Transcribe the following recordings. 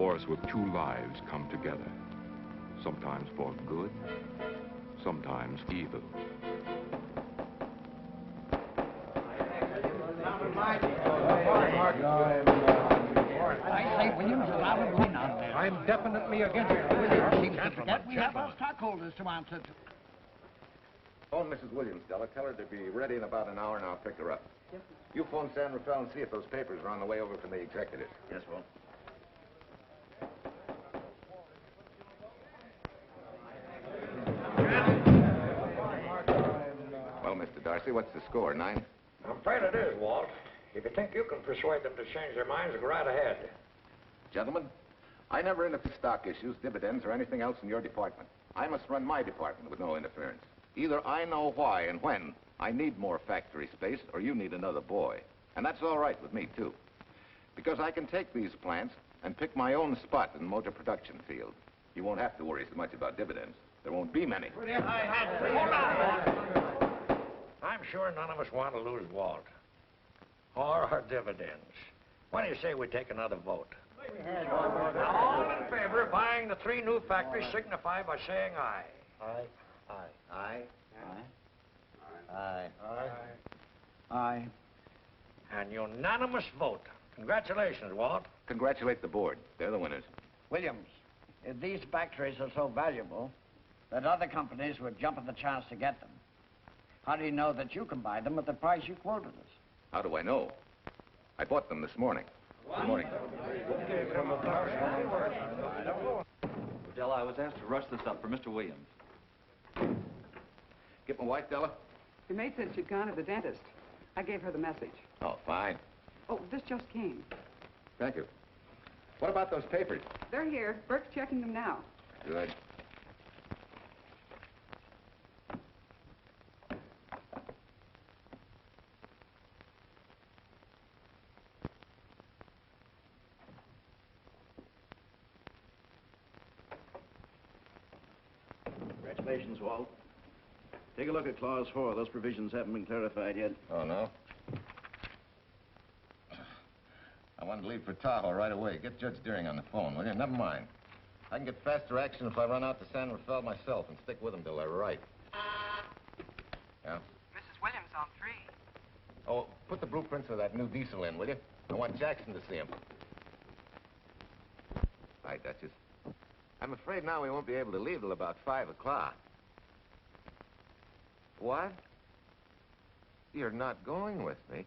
force with two lives come together. Sometimes for good, sometimes evil. I say, Williams is out of line on there. I'm definitely against it. Williams Seems to forget we have our stockholders to answer to. Phone Mrs. Williams, Della. Tell her to be ready in about an hour, and I'll pick her up. Yes, sir. You phone San Rafael and see if those papers are on the way over from the executive. Yes, Walt. Well, Mr. Darcy, what's the score? 9? I'm afraid it is, Walt. If you think you can persuade them to change their minds, go right ahead. Gentlemen, I never interfere with stock issues, dividends, or anything else in your department. I must run my department with no interference. Either I know why and when I need more factory space, or you need another boy. And that's all right with me, too. Because I can take these plants and pick my own spot in the motor production field. You won't have to worry so much about dividends. There won't be many. Hold on. I'm sure none of us want to lose Walt. Or our dividends. Why do you say we take another vote? Now, all in favor of buying the 3 new factories signify by saying aye. Aye. Aye. Aye. Aye. Aye. Aye. An unanimous vote. Congratulations, Walt. Congratulate the board. They're the winners. Williams, if these factories are so valuable that other companies would jump at the chance to get them, how do you know that you can buy them at the price you quoted us? How do I know? I bought them this morning. Good morning. Della, I was asked to rush this up for Mr. Williams. Get my wife, Della? Your maid said she'd gone to the dentist. I gave her the message. Oh, fine. Oh, this just came. Thank you. What about those papers? They're here. Burke's checking them now. Good. Congratulations, Walt. Take a look at Clause 4. Those provisions haven't been clarified yet. Oh, no? I wanted to leave for Tahoe right away. Get Judge Deering on the phone, will you? Never mind. I can get faster action if I run out to San Rafael myself and stick with them till they're right. Yeah? Mrs. Williams on 3. Oh, put the blueprints of that new diesel in, will you? I want Jackson to see him. Hi, Duchess. I'm afraid now we won't be able to leave till about 5 o'clock. What? You're not going with me,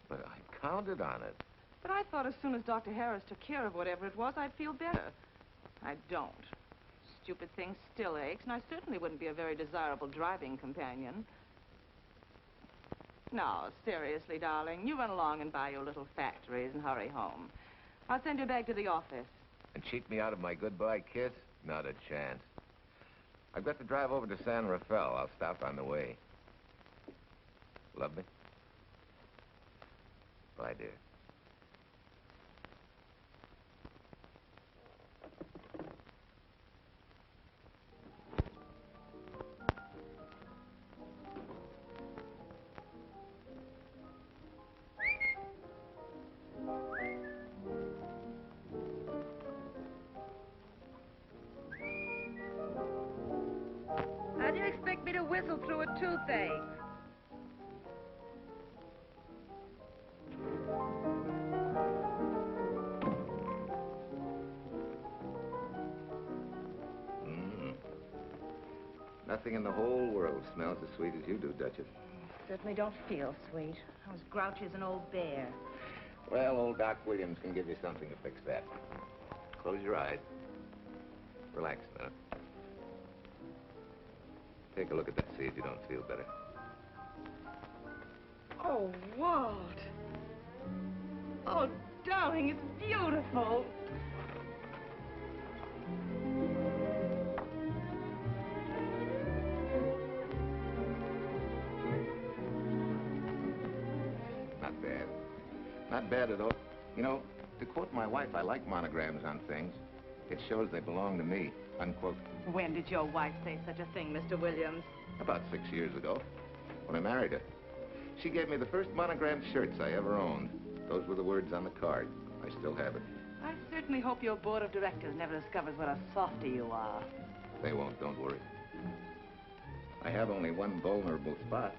but I counted on it. But I thought as soon as Dr. Harris took care of whatever it was, I'd feel better. I don't. Stupid thing still aches, and I certainly wouldn't be a very desirable driving companion. No, seriously, darling, you run along and buy your little factories and hurry home. I'll send you back to the office. And cheat me out of my goodbye kiss? Not a chance. I've got to drive over to San Rafael. I'll stop on the way. Love me? Bye, dear. How do you expect me to whistle through a toothache? Nothing in the whole world smells as sweet as you do, Duchess. Certainly don't feel sweet. I was grouchy as an old bear. Well, old Doc Williams can give you something to fix that. Close your eyes. Relax a minute. Take a look at that, see if you don't feel better. Oh, Walt. Oh, darling, it's beautiful. Not bad. Not bad at all. You know, to quote my wife, I like monograms on things. It shows they belong to me, unquote. When did your wife say such a thing, Mr. Williams? About 6 years ago, when I married her. She gave me the first monogrammed shirts I ever owned. Those were the words on the card. I still have it. I certainly hope your board of directors never discovers what a softy you are. They won't, don't worry. I have only one vulnerable spot.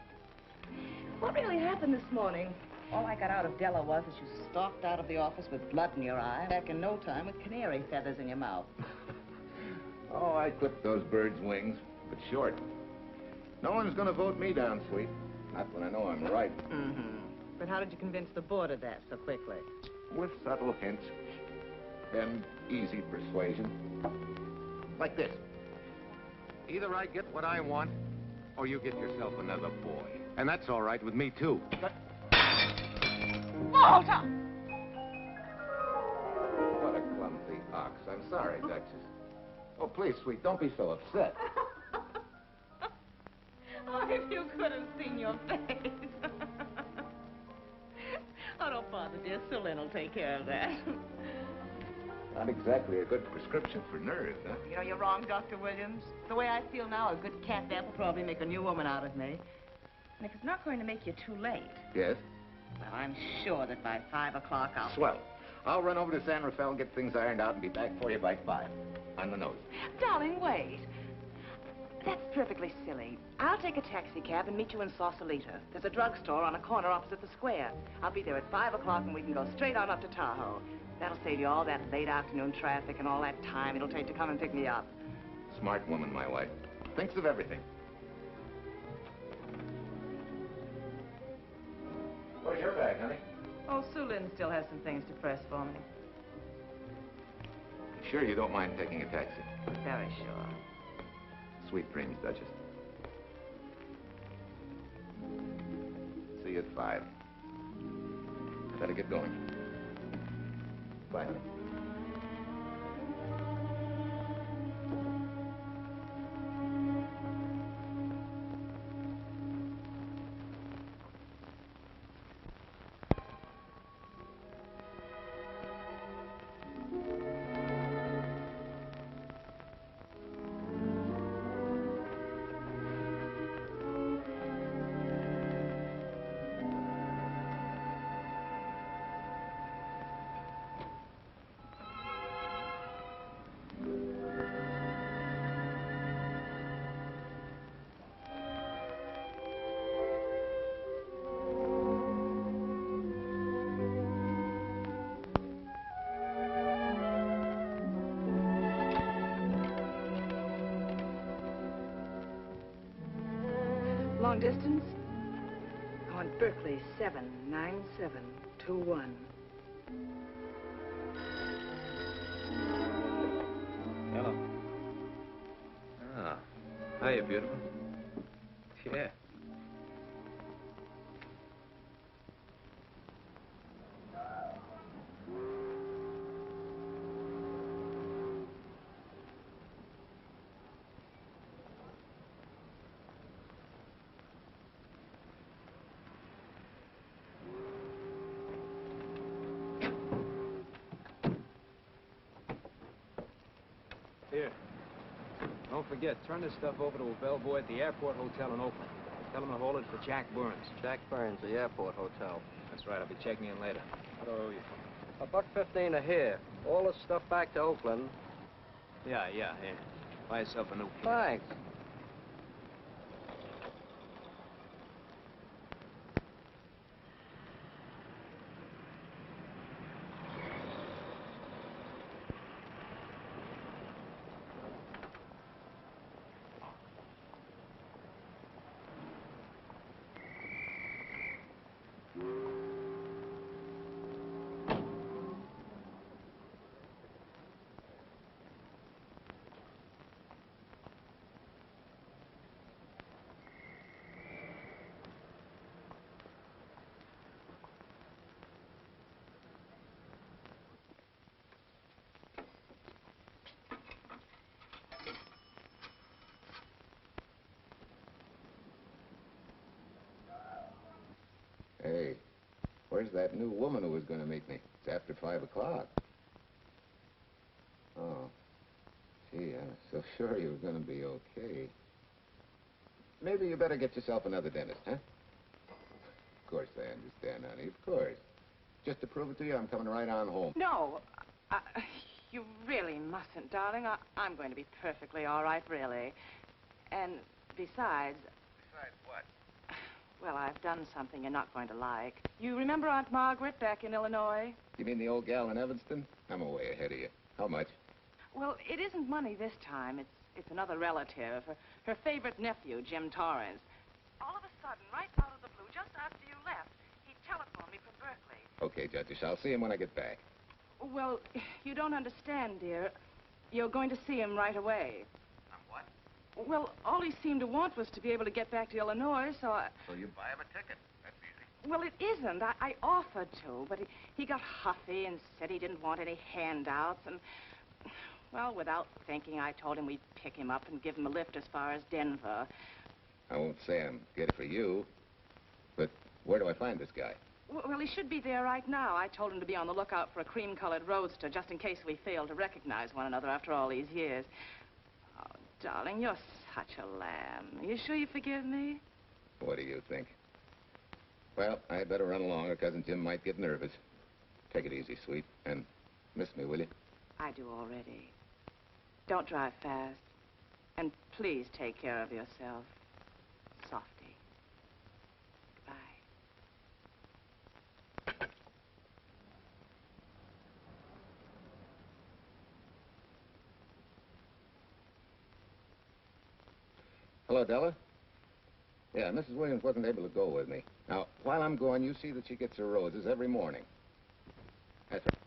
What really happened this morning? All I got out of Della was that you stalked out of the office with blood in your eye, back in no time with canary feathers in your mouth. Oh, I clipped those birds' wings, but short. No one's gonna vote me down, sweet. Not when I know I'm right. Mm-hmm. But how did you convince the board of that so quickly? With subtle hints and easy persuasion. Like this. Either I get what I want, or you get yourself another boy. And that's all right with me, too. But... Walter! What a clumsy ox. I'm sorry, Duchess. Oh, please, sweet, don't be so upset. Oh, if you could have seen your face. Oh, don't bother, dear. Sue Lynn will take care of that. Not exactly a good prescription for nerves, huh? You know, you're wrong, Dr. Williams. The way I feel now, a good catnap will probably make a new woman out of me. And if it's not going to make you too late... Yes? Well, I'm sure that by 5 o'clock I'll... Swell. I'll run over to San Rafael, get things ironed out, and be back for you by 5. On the nose. Darling, wait. That's perfectly silly. I'll take a taxi cab and meet you in Sausalito. There's a drugstore on a corner opposite the square. I'll be there at 5 o'clock and we can go straight on up to Tahoe. That'll save you all that late afternoon traffic and all that time it'll take to come and pick me up. Smart woman, my wife. Thinks of everything. Where's your bag, honey? Oh, Sue Lynn still has some things to press for me. Sure you don't mind taking a taxi? Very sure. Sweet dreams, Duchess. See you at 5. Better get going. Bye, honey. Long distance? I want Berkeley 79721. Hello. Ah. Hiya, beautiful. Yeah. Here. Don't forget, turn this stuff over to a bellboy at the Airport Hotel in Oakland. Tell him to hold it for Jack Burns. Jack Burns, the Airport Hotel. That's right, I'll be checking in later. What do I owe you? $1.15 a here. All this stuff back to Oakland. Yeah, here. Buy yourself a new key. Thanks. Hey, where's that new woman who was going to meet me? It's after 5 o'clock. Oh. Gee, I was so sure you were going to be okay. Maybe you better get yourself another dentist, huh? Of course I understand, honey, of course. Just to prove it to you, I'm coming right on home. No, You really mustn't, darling. I'm going to be perfectly all right, really. And besides... Besides what? Well, I've done something you're not going to like. You remember Aunt Margaret back in Illinois? You mean the old gal in Evanston? I'm way ahead of you. How much? Well, it isn't money this time. It's another relative. Her favorite nephew, Jim Torrance. All of a sudden, right out of the blue, just after you left, he telephoned me from Berkeley. Okay, Judge, I'll see him when I get back. Well, you don't understand, dear. You're going to see him right away. What? Well, all he seemed to want was to be able to get back to Illinois, so I... So you buy him a ticket. That's easy. Well, it isn't. I offered to, but he got huffy and said he didn't want any handouts, and... Well, without thinking, I told him we'd pick him up and give him a lift as far as Denver. I won't say I'm good for you, but where do I find this guy? Well, he should be there right now. I told him to be on the lookout for a cream-colored roadster, just in case we fail to recognize one another after all these years. Oh, darling, you're such a lamb. You sure you forgive me? What do you think? Well, I'd better run along, or Cousin Jim might get nervous. Take it easy, sweet, and miss me, will you? I do already. Don't drive fast. And please take care of yourself. Softy. Goodbye. Hello, Della. Yeah, Mrs. Williams wasn't able to go with me. Now, while I'm gone, you see that she gets her roses every morning. That's right.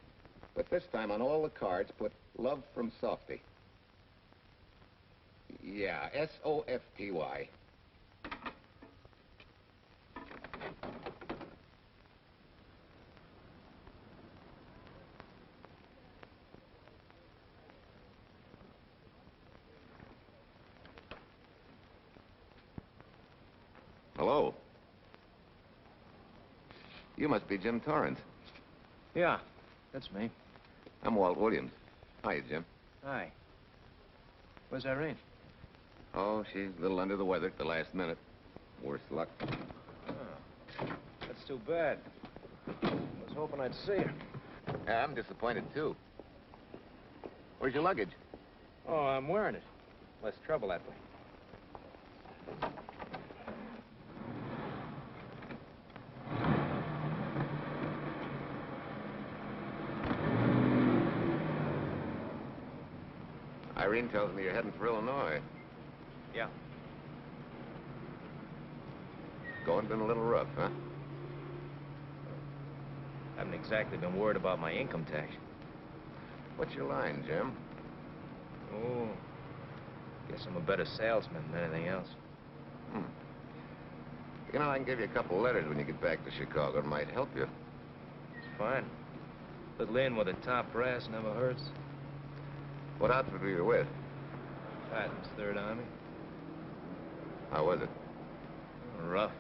But this time, on all the cards, put love from Softy. Yeah, S-O-F-T-Y. Hello. You must be Jim Torrance. Yeah, that's me. I'm Walt Williams. Hiya, Jim. Hi. Where's Irene? Oh, she's a little under the weather at the last minute. Worse luck. Oh, that's too bad. I was hoping I'd see her. Yeah, I'm disappointed, too. Where's your luggage? Oh, I'm wearing it. Less trouble that way. Irene tells me you're heading for Illinois. Yeah. Going been a little rough, huh? Haven't exactly been worried about my income tax. What's your line, Jim? Oh, guess I'm a better salesman than anything else. You know, I can give you a couple letters when you get back to Chicago. It might help you. It's fine. Little in with a top brass never hurts. What outfit were you with? Patton's Third Army. How was it? Rough.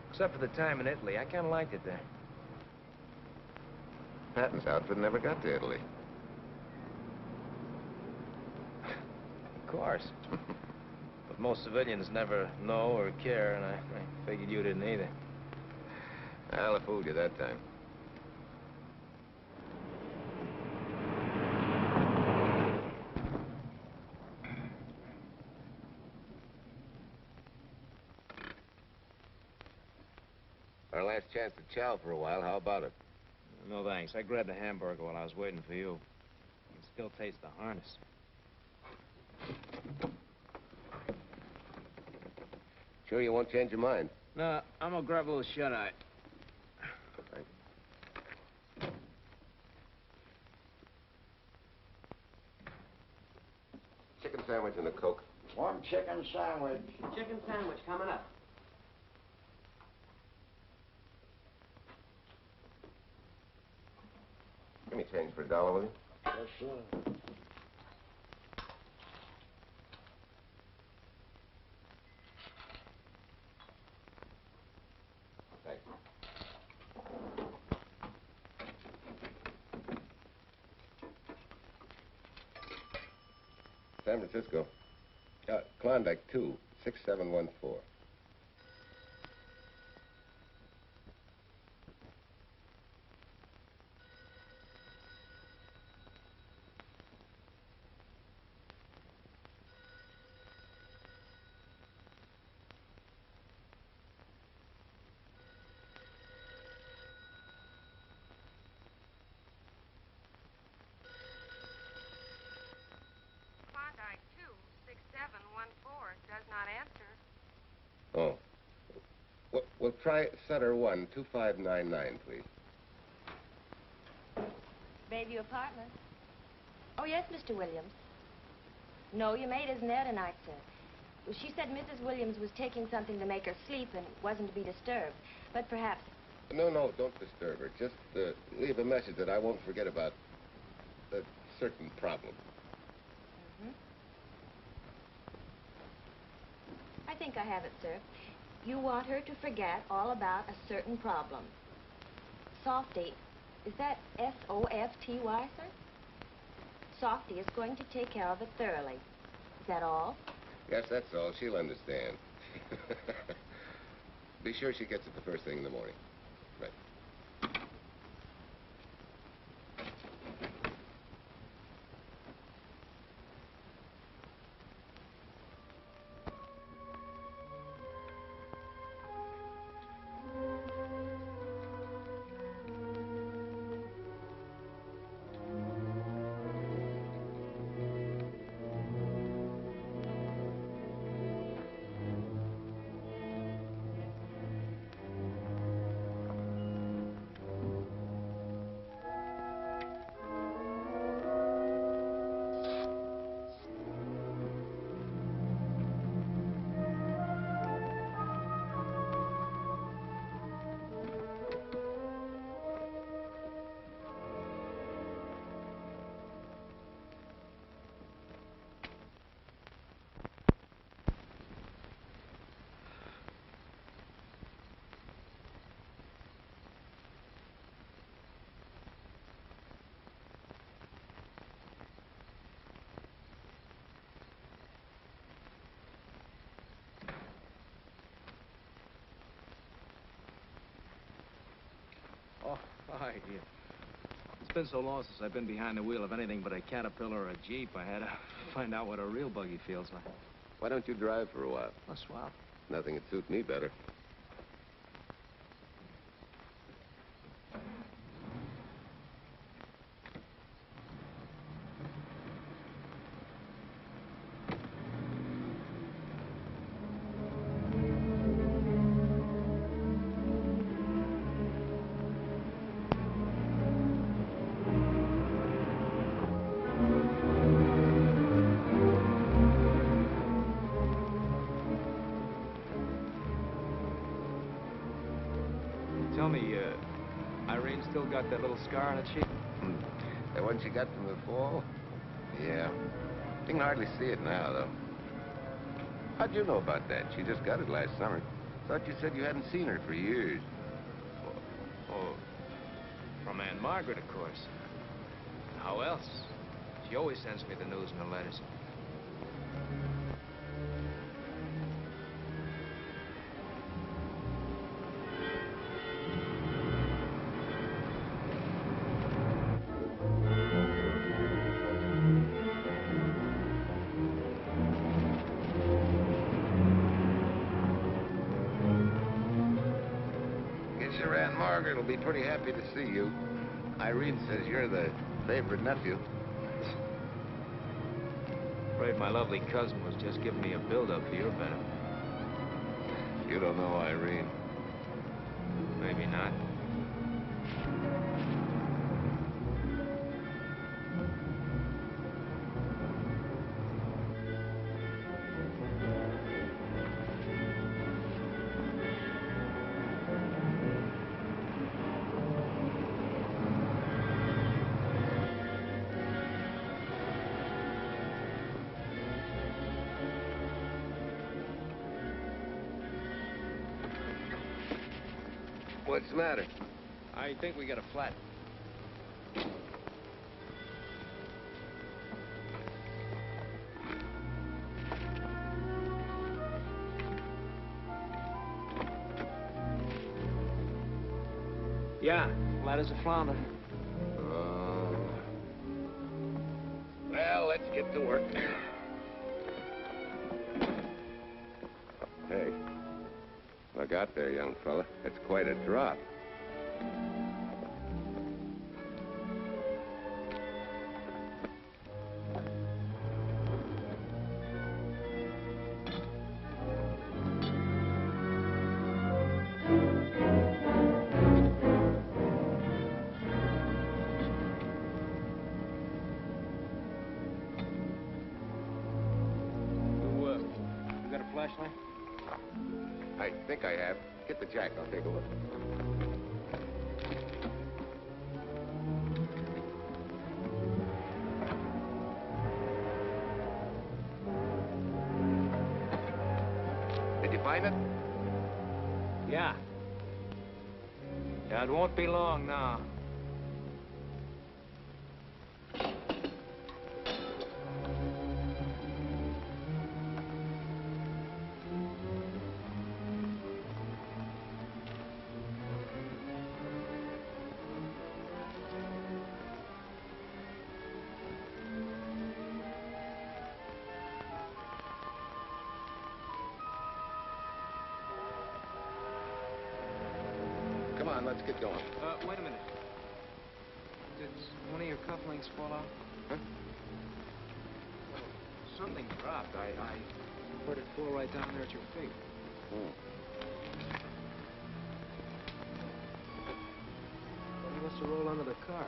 Except for the time in Italy. I kind of liked it there. Patton's outfit never got to Italy. Of course. But most civilians never know or care, and I figured you didn't either. Well, I fooled you that time. Our last chance to chow for a while. How about it? No, thanks. I grabbed a hamburger while I was waiting for you. I can still taste the harness. Sure you won't change your mind? No, I'm gonna grab a little shut-eye. Thanks. Chicken sandwich and a Coke. One chicken sandwich. Chicken sandwich coming up. Give me change for $1, will you? Yes, sir. Thanks. San Francisco. Klondike 2, 6714. Oh. We'll try Sutter 1, 2599, please. Bayview Apartments. Oh, yes, Mr. Williams. No, your maid isn't there tonight, sir. Well, she said Mrs. Williams was taking something to make her sleep and wasn't to be disturbed. But perhaps... No, don't disturb her. Just leave a message that I won't forget about a certain problem. Mm-hmm. I think I have it, sir. You want her to forget all about a certain problem. Softy, is that S-O-F-T-Y, sir? Softy is going to take care of it thoroughly. Is that all? Yes, that's all. She'll understand. Be sure she gets it the first thing in the morning. Right. Oh, hi. It's been so long since I've been behind the wheel of anything but a Caterpillar or a Jeep. I had to find out what a real buggy feels like. Why don't you drive for a while? Oh, swell. Nothing would suit me better. Tell me, Irene still got that little scar on her cheek? The one she got from the fall? Yeah. You can hardly see it now, though. How'd you know about that? She just got it last summer. Thought you said you hadn't seen her for years. Oh, from Aunt Margaret, of course. How else? She always sends me the news in her letters. Aunt Margaret will be pretty happy to see you. Irene says you're the favorite nephew. Afraid my lovely cousin was just giving me a build-up for your benefit. You don't know Irene. Maybe not. What's the matter? I think we got a flat. Yeah, flat as a flounder. Well, let's get to work. Hey, look out there, young fella. It's quite a drop. I think I have. Get the jack. I'll take a look. Did you find it? Yeah. Yeah, it won't be long now. Come on, let's get going. Wait a minute. Did one of your cufflinks fall off? Huh? Well, something dropped. I heard it fall right down there at your feet. Hmm. Well, you must have rolled under the car.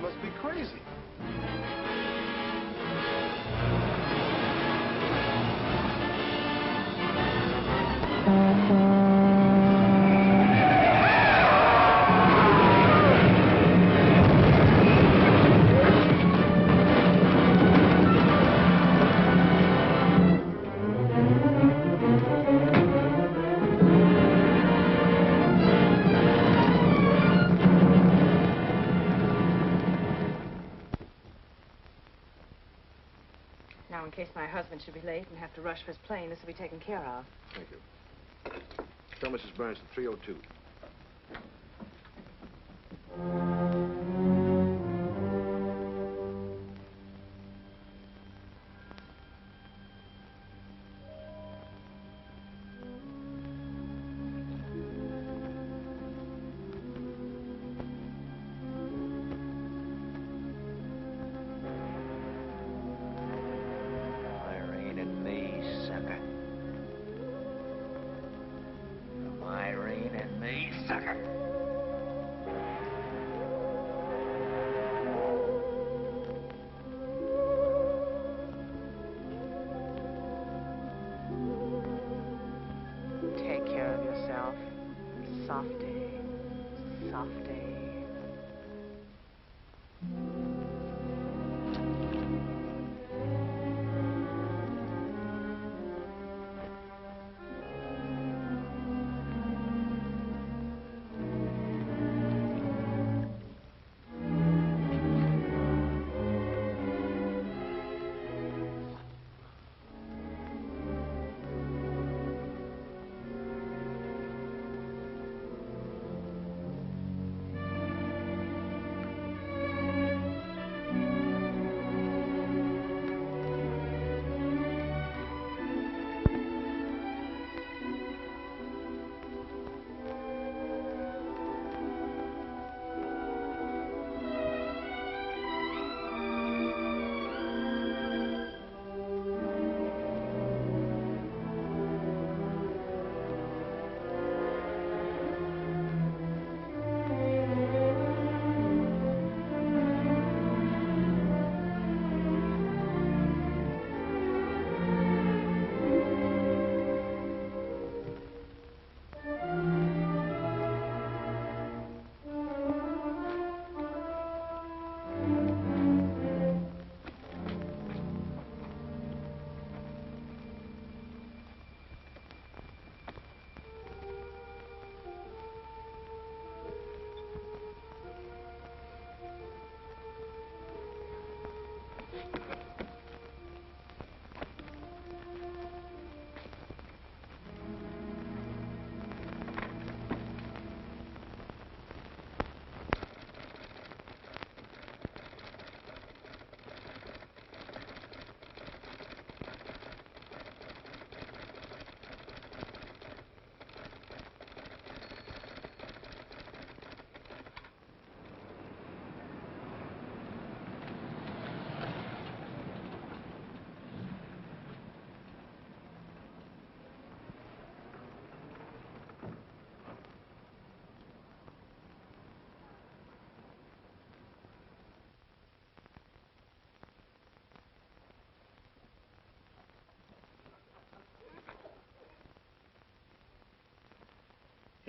Must be crazy. Now, in case my husband should be late and have to rush for his plane, this will be taken care of. Thank you. Tell Mrs. Burns at 302. Softy. Softy.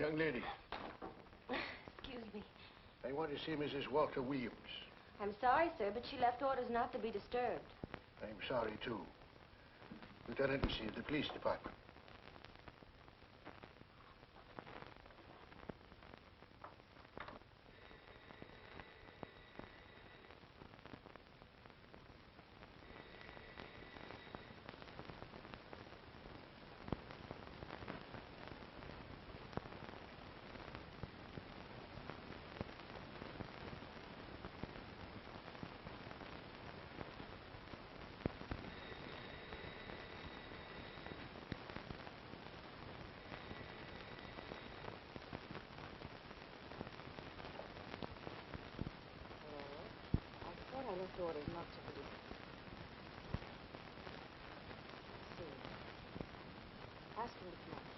Young lady, Excuse me. I want to see Mrs. Walter Williams. I'm sorry, sir, but she left orders not to be disturbed. I'm sorry, too. Lieutenant Deceit of the police department. I left orders not to be. See. Ask him to come up.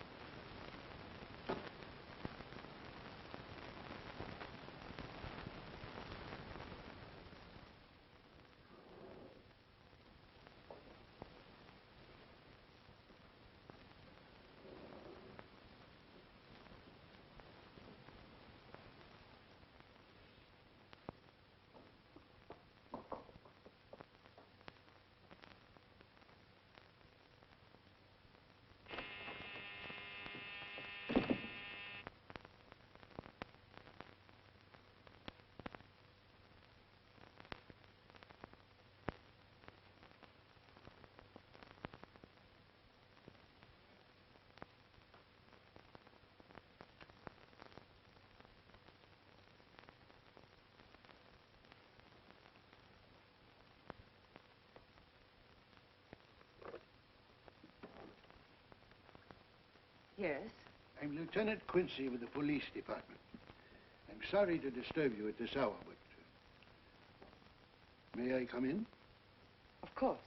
Yes? I'm Lieutenant Quincy with the police department. I'm sorry to disturb you at this hour, but... may I come in? Of course.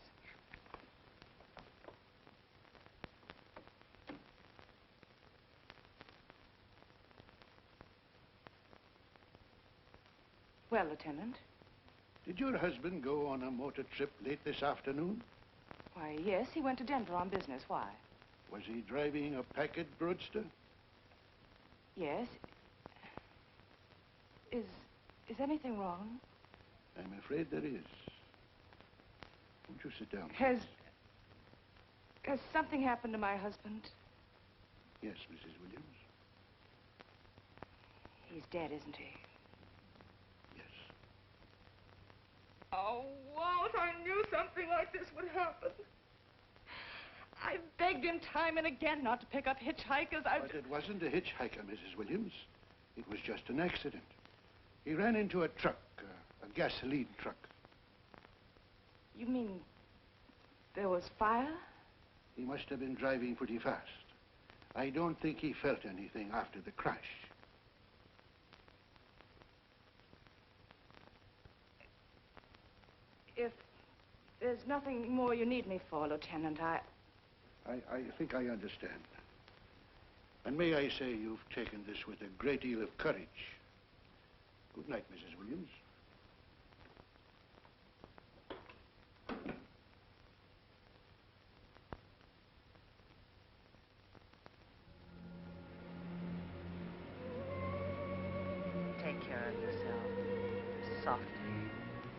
Well, Lieutenant? Did your husband go on a motor trip late this afternoon? Why, yes, he went to Denver on business. Why? Was he driving a packet roadster? Yes? Is anything wrong? I'm afraid there is. Won't you sit down? Has something happened to my husband? Yes, Mrs. Williams. He's dead, isn't he? Yes. Oh, Walt, I knew something like this would happen. I begged him time and again not to pick up hitchhikers. But it wasn't a hitchhiker, Mrs. Williams. It was just an accident. He ran into a truck, a gasoline truck. You mean there was fire? He must have been driving pretty fast. I don't think he felt anything after the crash. If there's nothing more you need me for, Lieutenant, I think I understand. And may I say you've taken this with a great deal of courage. Good night, Mrs. Williams. take care of yourself. Softly.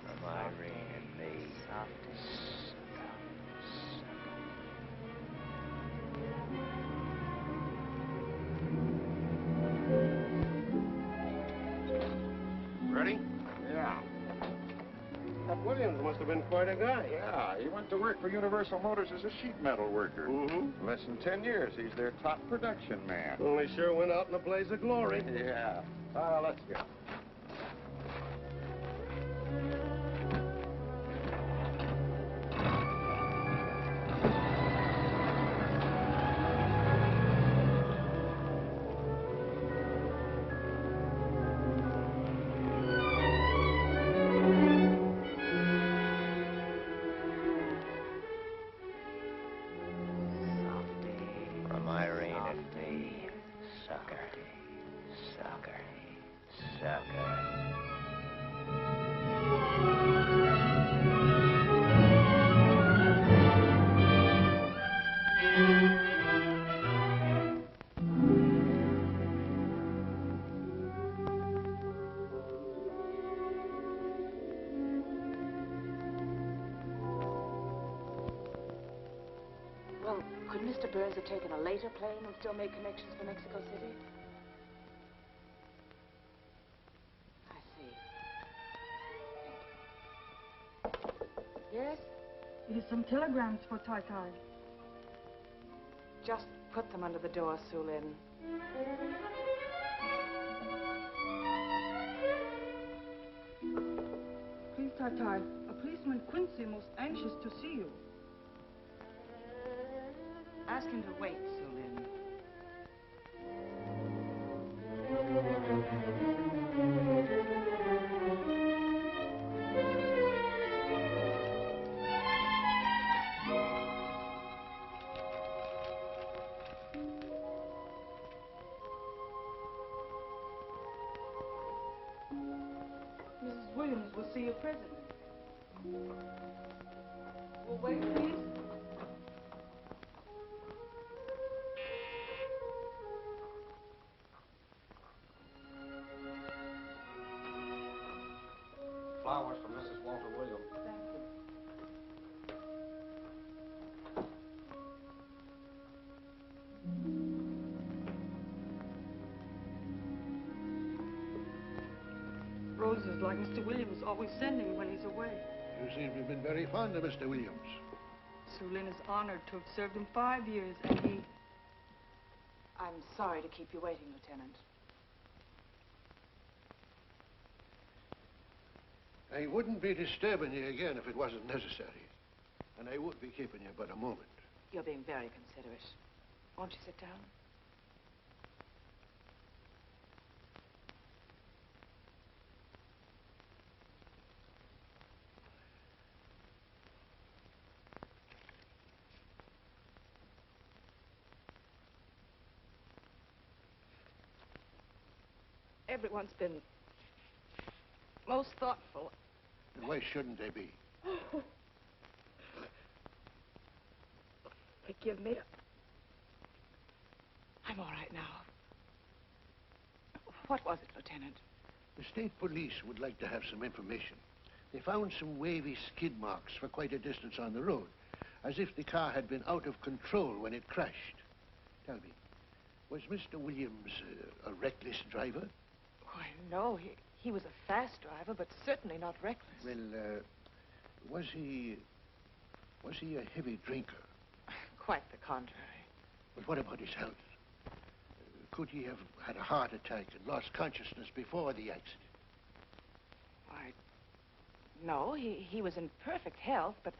From Irene and me. Softly. Ready? Yeah. That Williams must have been quite a guy. Yeah, he went to work for Universal Motors as a sheet metal worker. Mm-hmm. Less than 10 years, he's their top production man. Well, he sure went out in a blaze of glory. Yeah. Let's go. From Irene and me. Sucker. Sucker. Sucker. Well, could Mr. Burns have taken a later plane and still made connections for Mexico City? I see. Yes? It is some telegrams for Tai Tai. Just put them under the door, Sue Lin. Please, Tai Tai, a policeman Quincy most anxious to see you. Ask him to wait, Sue Lin. Mrs. Williams will see you presently. Will wait, please. Flowers from Mrs. Walter Williams. Thank you. Roses like Mr. Williams always sending when he's away. You seem to have been very fond of Mr. Williams. Sue Lin is honored to have served him 5 years, and he... I'm sorry to keep you waiting, Lieutenant. I wouldn't be disturbing you again if it wasn't necessary. And I would be keeping you but a moment. You're being very considerate. Won't you sit down? Everyone's been most thoughtful. And why shouldn't they be? Forgive me. I'm all right now. What was it, Lieutenant? The state police would like to have some information. They found some wavy skid marks for quite a distance on the road, as if the car had been out of control when it crashed. Tell me, was Mr. Williams a reckless driver? Why, no. He was a fast driver, but certainly not reckless. Well, was he a heavy drinker? Quite the contrary. But what about his health? Could he have had a heart attack and lost consciousness before the accident? Why, no. He was in perfect health, but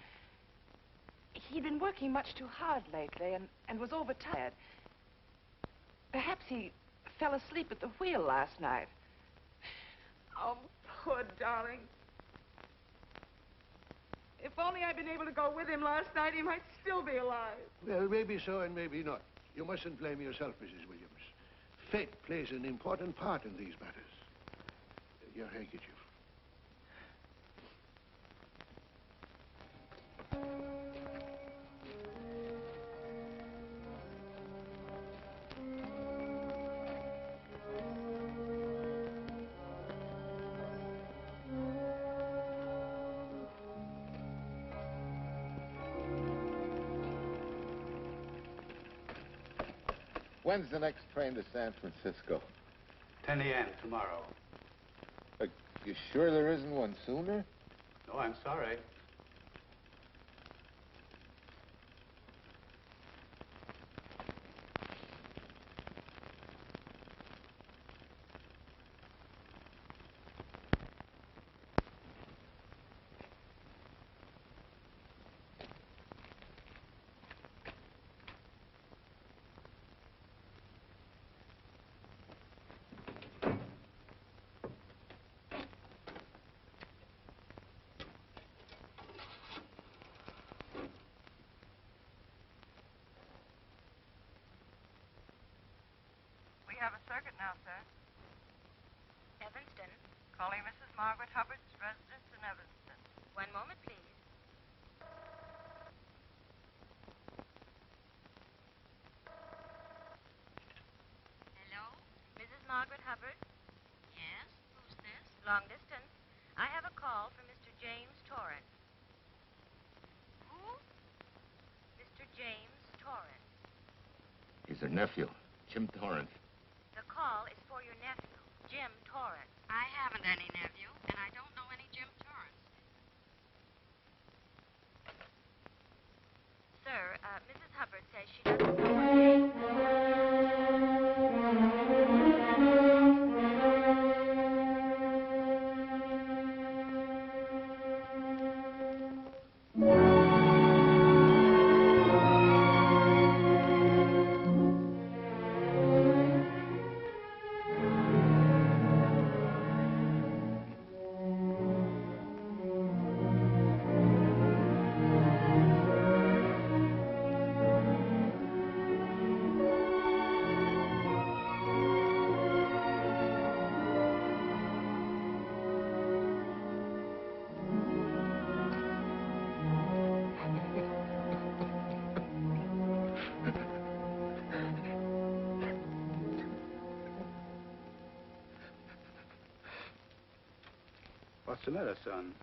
he'd been working much too hard lately and was overtired. Perhaps he fell asleep at the wheel last night. Oh, poor darling. If only I'd been able to go with him last night, he might still be alive. Well, maybe so and maybe not. You mustn't blame yourself, Mrs. Williams. Fate plays an important part in these matters. Your handkerchief. When's the next train to San Francisco? 10 a.m. tomorrow. You sure there isn't one sooner? No, I'm sorry. We have a circuit now, sir. Evanston. Calling Mrs. Margaret Hubbard's residence in Evanston. One moment, please. Hello? Mrs. Margaret Hubbard? Yes? Who's this? Long distance. I have a call from Mr. James Torrance. Who? Mr. James Torrance. He's her nephew, Jim Torrance. The call is for your nephew, Jim Torrance. I haven't any nephew, and I don't know any Jim Torrance. Sir, Mrs. Hubbard says she doesn't know what James... What's the matter, son?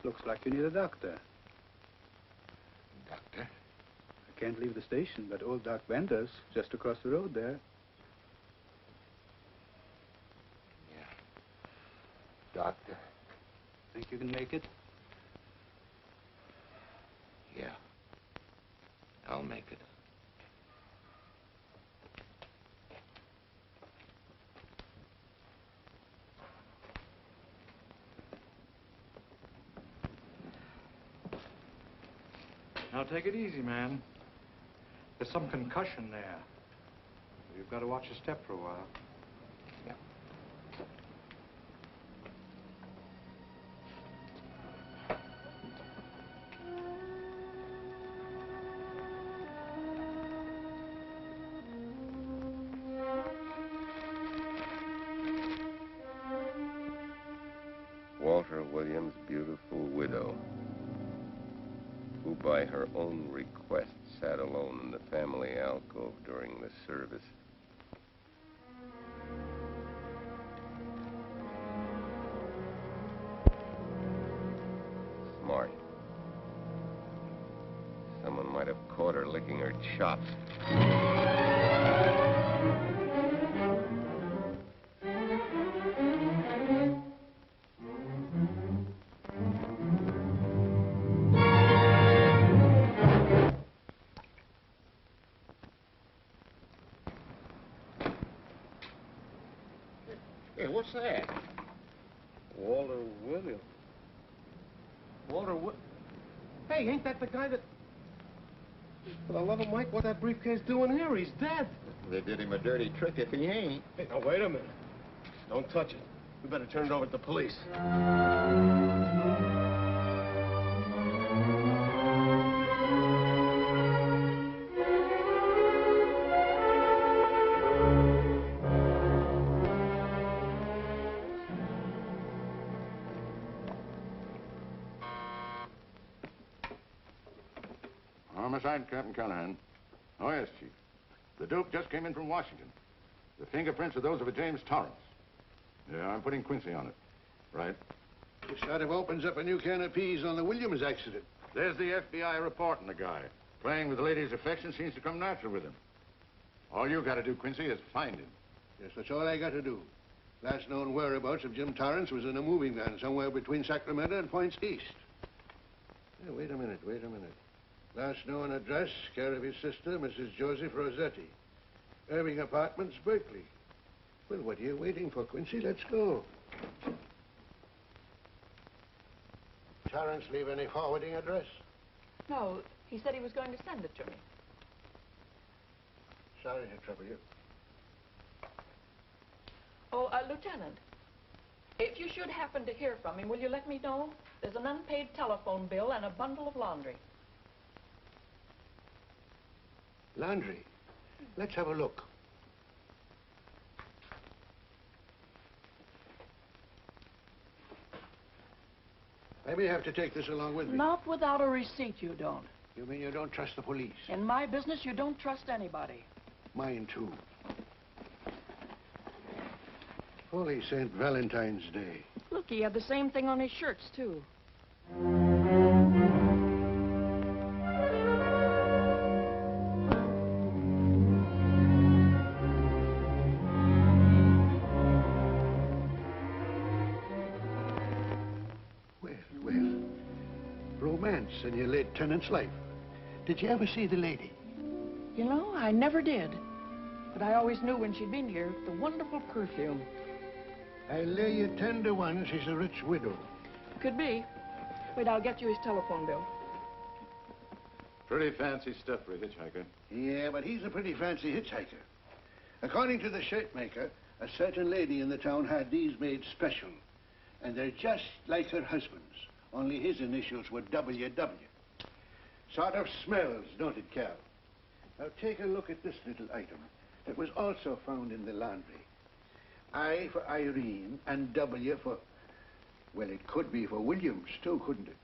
Looks like you need a doctor. Doctor? I can't leave the station, but old Doc Bender's just across the road there. Yeah. Doctor? Think you can make it? Yeah. I'll make it. Now, take it easy, man. There's some concussion there. You've got to watch your step for a while. Yeah. Walter Williams' beautiful widow, who by her own request sat alone in the family alcove during the service. have caught her licking her chops. Hey, what's that? Walter Williams. Hey, ain't that the guy that... For the love of Mike, what's that briefcase doing here? He's dead. They did him a dirty trick if he ain't. Hey, now, wait a minute. Don't touch it. We better turn it over to the police. Homicide, Captain Callahan. Oh, yes, Chief. The dope just came in from Washington. The fingerprints are those of a James Torrance. Yeah, I'm putting Quincy on it. Right. This sort of opens up a new can of peas on the Williams accident. There's the FBI reporting the guy. Playing with the lady's affection seems to come natural with him. All you got to do, Quincy, is find him. Yes, that's all I got to do. Last known whereabouts of Jim Torrance was in a moving van somewhere between Sacramento and Points East. Hey, wait a minute. Last known address, care of his sister, Mrs. Joseph Rossetti. Irving Apartments, Berkeley. Well, what are you waiting for, Quincy? Let's go. Torrance leave any forwarding address? No, he said he was going to send it to me. Sorry to trouble you. Oh, Lieutenant, if you should happen to hear from him, will you let me know? There's an unpaid telephone bill and a bundle of laundry. Laundry. Let's have a look. I may have to take this along with me. Not without a receipt, you don't. You mean you don't trust the police? In my business, you don't trust anybody. Mine, too. Holy St. Valentine's Day. Look, he had the same thing on his shirts, too. Romance in your late tenant's life. Did you ever see the lady? You know, I never did. But I always knew when she'd been here, the wonderful perfume. I lay you 10 to 1 she's a rich widow. Could be. Wait, I'll get you his telephone bill. Pretty fancy stuff for a hitchhiker. Yeah, but he's a pretty fancy hitchhiker. According to the shirt maker, a certain lady in the town had these made special. And they're just like her husband's. Only his initials were WW. Sort of smells, don't it, Cal? Now take a look at this little item that was also found in the laundry. I for Irene and W for... Well, it could be for Williams, too, couldn't it?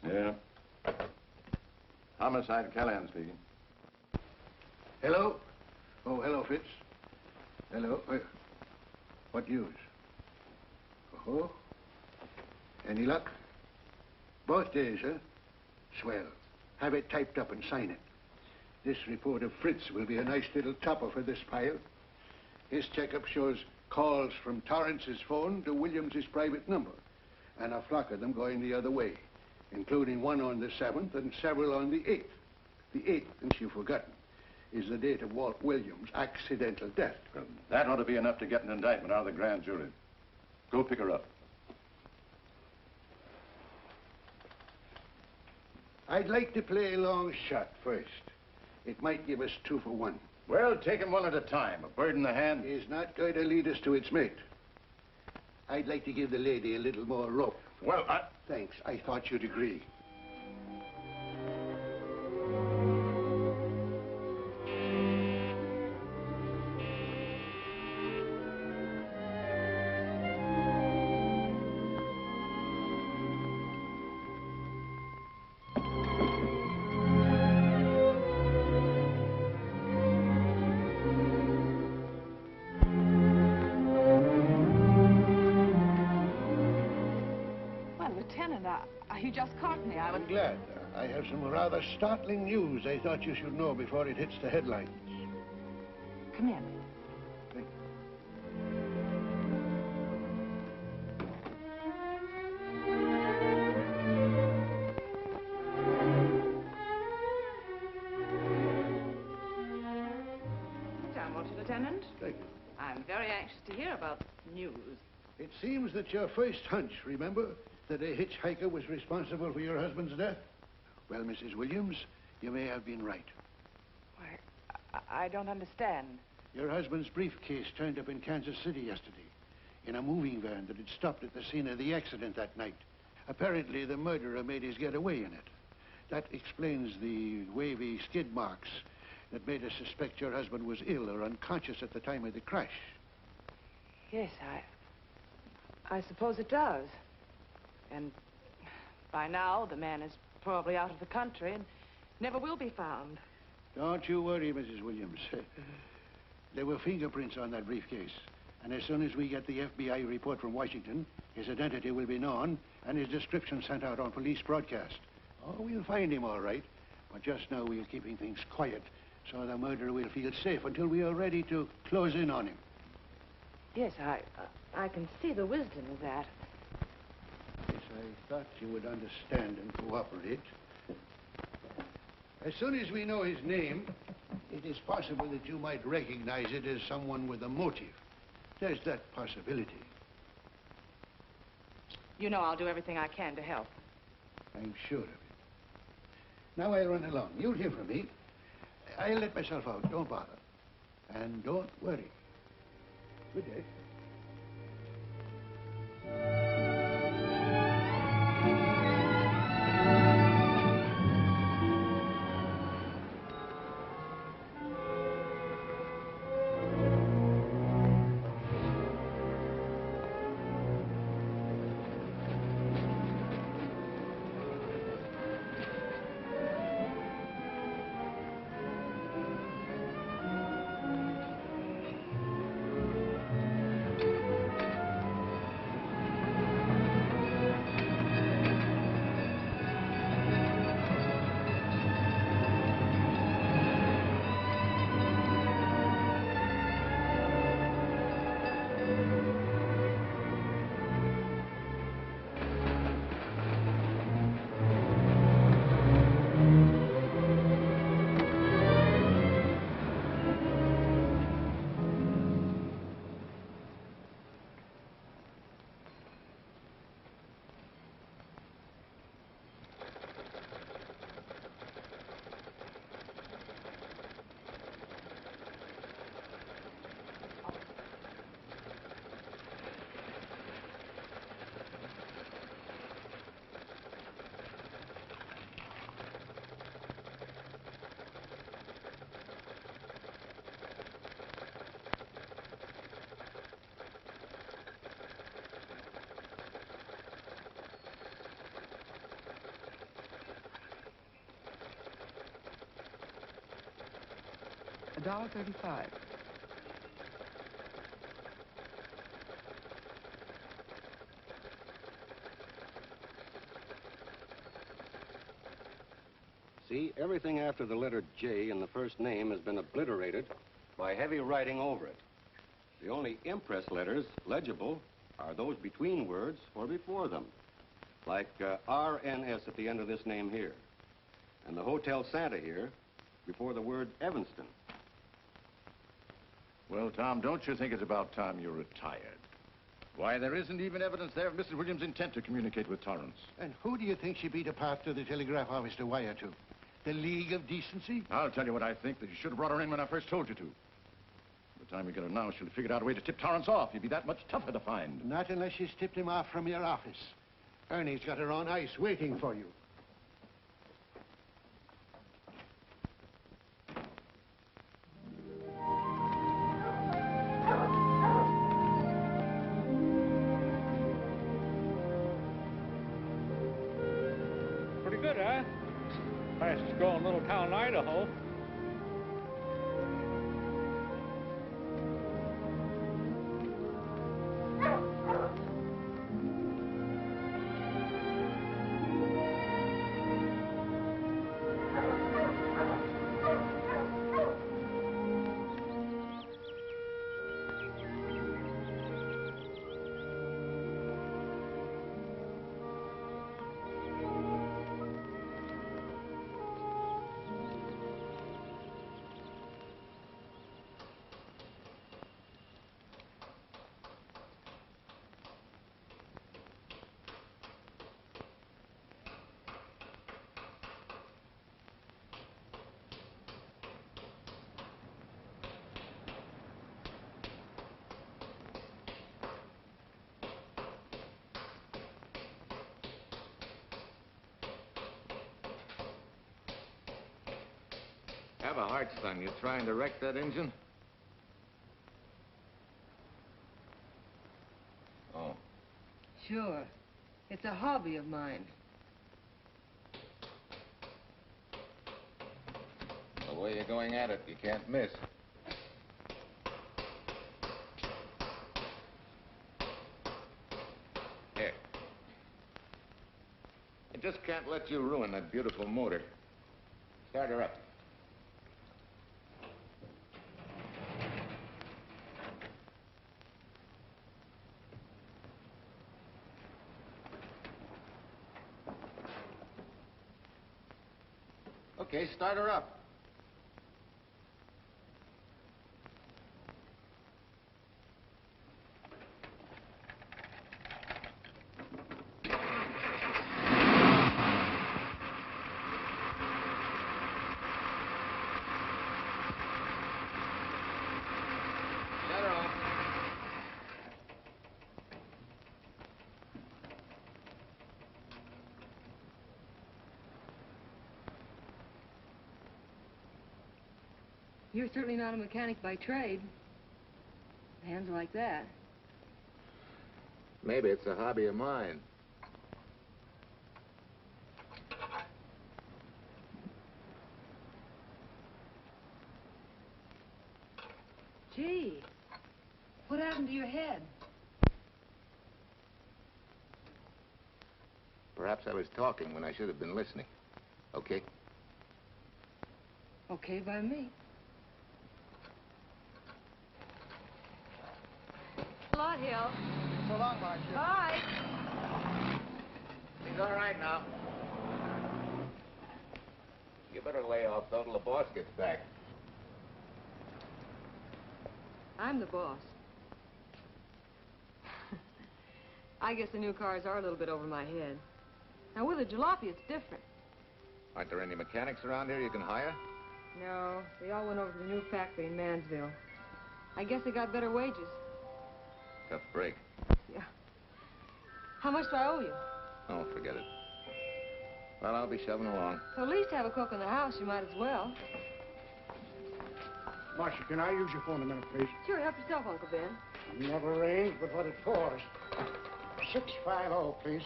Yeah. Homicide, Callahan speaking. Hello? Oh, hello, Fitz. Hello. What news? Oh? Any luck? Both days, huh? Swell. Have it typed up and sign it. This report of Fritz will be a nice little topper for this pile. His checkup shows calls from Torrance's phone to Williams's private number, and a flock of them going the other way, including one on the 7th and several on the 8th. The 8th, since you've forgotten, is the date of Walt Williams' accidental death. Well, that ought to be enough to get an indictment out of the grand jury. Go pick her up. I'd like to play a long shot first. It might give us 2 for 1. Well, take them one at a time. A bird in the hand is not going to lead us to its mate. I'd like to give the lady a little more rope. Well, Thanks. I thought you'd agree. You just caught me. I'm glad. I have some rather startling news I thought you should know before it hits the headlines. Come in. Sit down, won't you, Lieutenant? Thank you. I'm very anxious to hear about news. It seems that your first hunch, remember, that a hitchhiker was responsible for your husband's death? Well, Mrs. Williams, you may have been right. Why, I don't understand. Your husband's briefcase turned up in Kansas City yesterday in a moving van that had stopped at the scene of the accident that night. Apparently, the murderer made his getaway in it. That explains the wavy skid marks that made us suspect your husband was ill or unconscious at the time of the crash. Yes, I suppose it does. And by now, the man is probably out of the country and never will be found. Don't you worry, Mrs. Williams. There were fingerprints on that briefcase. And as soon as we get the FBI report from Washington, his identity will be known and his description sent out on police broadcast. Oh, we'll find him all right. But just now we're keeping things quiet so the murderer will feel safe until we are ready to close in on him. Yes, I can see the wisdom of that. Yes, I thought you would understand and cooperate. As soon as we know his name, it is possible that you might recognize it as someone with a motive. There's that possibility. You know I'll do everything I can to help. I'm sure of it. Now I'll run along. You'll hear from me. I'll let myself out. Don't bother. And don't worry. Good day. $1.35. See, everything after the letter J in the first name has been obliterated by heavy writing over it. The only impress letters legible are those between words or before them, like RNS at the end of this name here, and the Hotel Santa here before the word Evanston. Well, Tom, don't you think it's about time you retired? Why, there isn't even evidence there of Mrs. Williams' intent to communicate with Torrance. And who do you think she beat a path to the telegraph office to wire to? The League of Decency? I'll tell you what I think, that you should have brought her in when I first told you to. By the time we get her now, she'll have figured out a way to tip Torrance off. He'd be that much tougher to find. Not unless she's tipped him off from your office. Ernie's got her on ice waiting for you. Pretty good, huh? Fastest growing little town in Idaho. Have a heart, son. You trying to wreck that engine? Oh. Sure. It's a hobby of mine. The way you're going at it, you can't miss. Here. I just can't let you ruin that beautiful motor. Start her up. Okay, start her up. Shut her off. You're certainly not a mechanic by trade. Hands like that. Maybe it's a hobby of mine. Gee, what happened to your head? Perhaps I was talking when I should have been listening. Okay? Okay by me. A lot, Hill. So long, Marcia. Bye. He's all right now. You better lay off though till the boss gets back. I'm the boss. I guess the new cars are a little bit over my head. Now, with a jalopy, it's different. Aren't there any mechanics around here you can hire? No, they all went over to the new factory in Mansville. I guess they got better wages. Tough break. Yeah. How much do I owe you? Oh, forget it. Well, I'll be shoving along. Well, at least have a cook in the house. You might as well. Marcia, can I use your phone a minute, please? Sure, help yourself, Uncle Ben. Never arranged but what it caused. 650, please.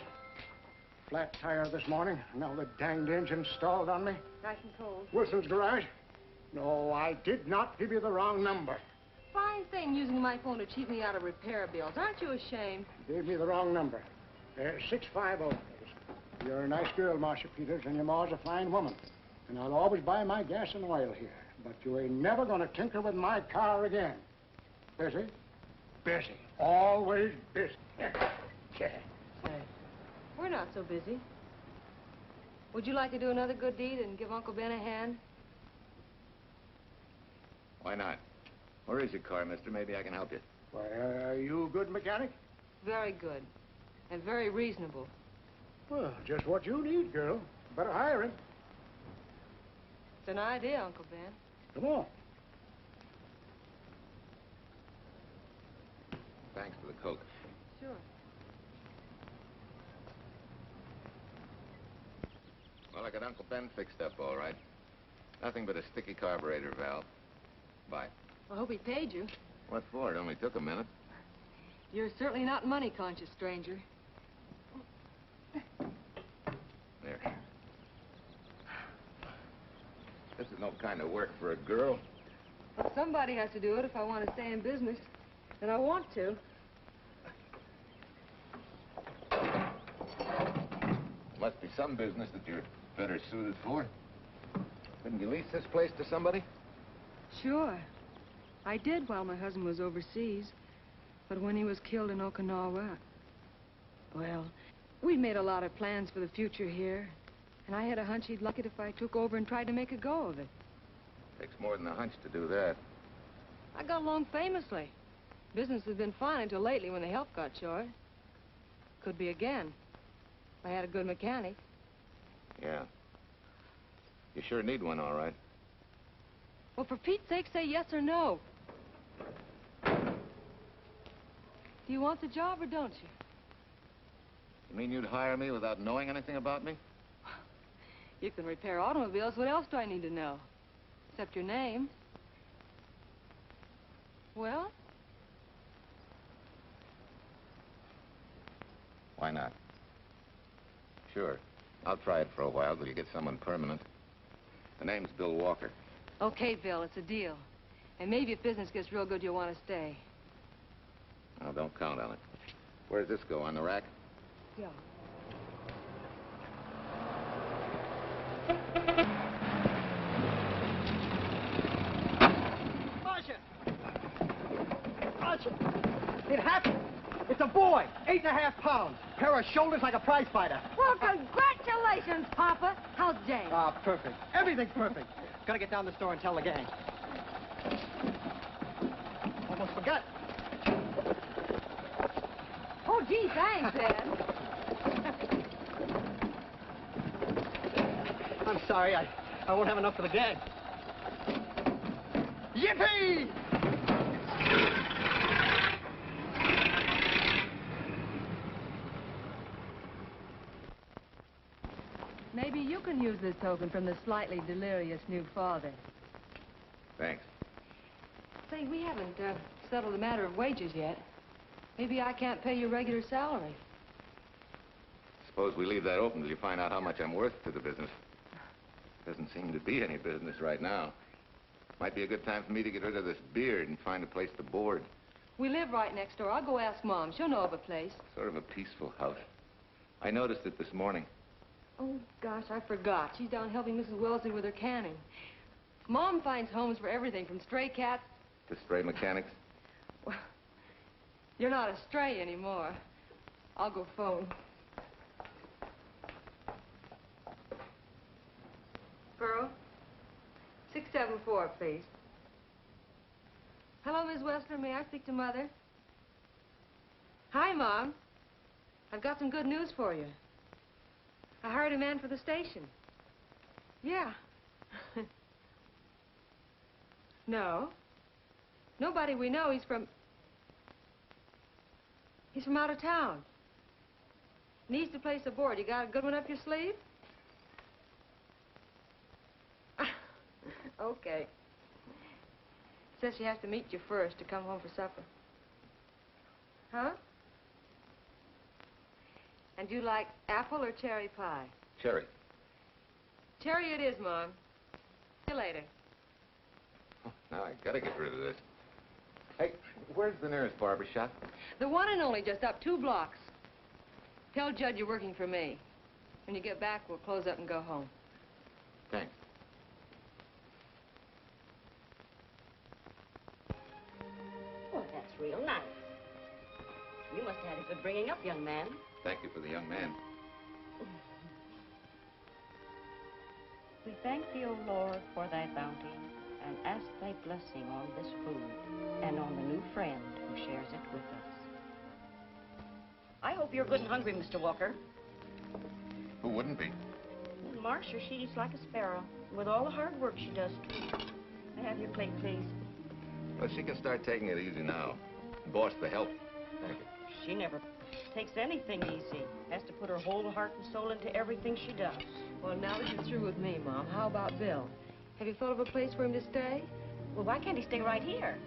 Flat tire this morning. Now the danged engine stalled on me. Nice and cold. Wilson's garage? No, I did not give you the wrong number. Fine thing using my phone to cheat me out of repair bills. Aren't you ashamed? Gave me the wrong number. 650, please. You're a nice girl, Marcia Peters, and your ma's a fine woman. And I'll always buy my gas and oil here. But you ain't never gonna tinker with my car again. Busy? Busy. Always busy. Say, we're not so busy. Would you like to do another good deed and give Uncle Ben a hand? Why not? Where is your car, mister? Maybe I can help you. Why, are you a good mechanic? Very good. And very reasonable. Well, just what you need, girl. Better hire him. It's an idea, Uncle Ben. Come on. Thanks for the Coke. Sure. Well, I got Uncle Ben fixed up all right. Nothing but a sticky carburetor valve. Bye. I hope he paid you. What for? It only took a minute. You're certainly not money-conscious, stranger. There. This is no kind of work for a girl. But somebody has to do it if I want to stay in business. And I want to. Must be some business that you're better suited for. Didn't you lease this place to somebody? Sure. I did while my husband was overseas. But when he was killed in Okinawa, well, we'd made a lot of plans for the future here. And I had a hunch he'd like it if I took over and tried to make a go of it. Takes more than a hunch to do that. I got along famously. Business has been fine until lately when the help got short. Could be again. If I had a good mechanic. Yeah. You sure need one, all right. Well, for Pete's sake, say yes or no. Do you want the job or don't you? You mean you'd hire me without knowing anything about me? You can repair automobiles. What else do I need to know? Except your name. Well? Why not? Sure. I'll try it for a while till you get someone permanent. The name's Bill Walker. Okay, Bill, it's a deal. And maybe if business gets real good, you'll want to stay. Oh, don't count on it. Where does this go, on the rack? Yeah. Marcia! Marcia! It happened! It's a boy, 8.5 pounds. Pair of shoulders like a prize fighter. Well, congratulations, Papa. How's Jane? Ah, perfect. Everything's perfect. Gotta get down to the store and tell the gang. Almost forgot. Oh, gee, thanks, Ed. I'm sorry, I won't have enough for the gang. Yippee! Maybe you can use this token from the slightly delirious new father. Thanks. Say, we haven't settled the matter of wages yet. Maybe I can't pay your regular salary. Suppose we leave that open till you find out how much I'm worth to the business. Doesn't seem to be any business right now. Might be a good time for me to get rid of this beard and find a place to board. We live right next door. I'll go ask Mom. She'll know of a place. Sort of a peaceful house. I noticed it this morning. Oh, gosh, I forgot. She's down helping Mrs. Wellesley with her canning. Mom finds homes for everything from stray cats... To stray mechanics? Well, you're not a stray anymore. I'll go phone. Pearl, 674, please. Hello, Miss Westler. May I speak to Mother? Hi, Mom. I've got some good news for you. I hired a man for the station. Yeah. No. Nobody we know. He's from out of town. Needs to place a board. You got a good one up your sleeve? Okay. Says she has to meet you first to come home for supper. Huh? And you like apple or cherry pie? Cherry. Cherry it is, Mom. See you later. Now I gotta get rid of this. Hey, where's the nearest barber shop? The one and only, just up 2 blocks. Tell Judd you're working for me. When you get back, we'll close up and go home. Thanks. Well, that's real nice. You must have had a good bringing up, young man. Thank you for the young man. We thank thee, O Lord, for thy bounty, and ask thy blessing on this food and on the new friend who shares it with us. I hope you're good and hungry, Mr. Walker. Who wouldn't be? Marcia, she eats like a sparrow, with all the hard work she does, too. May I have your plate, please? Well, she can start taking it easy now. Boss, the help. Thank you. She never takes anything easy. Has to put her whole heart and soul into everything she does. Well, now that you're through with me, Mom, how about Bill? Have you thought of a place for him to stay? Well, why can't he stay right here?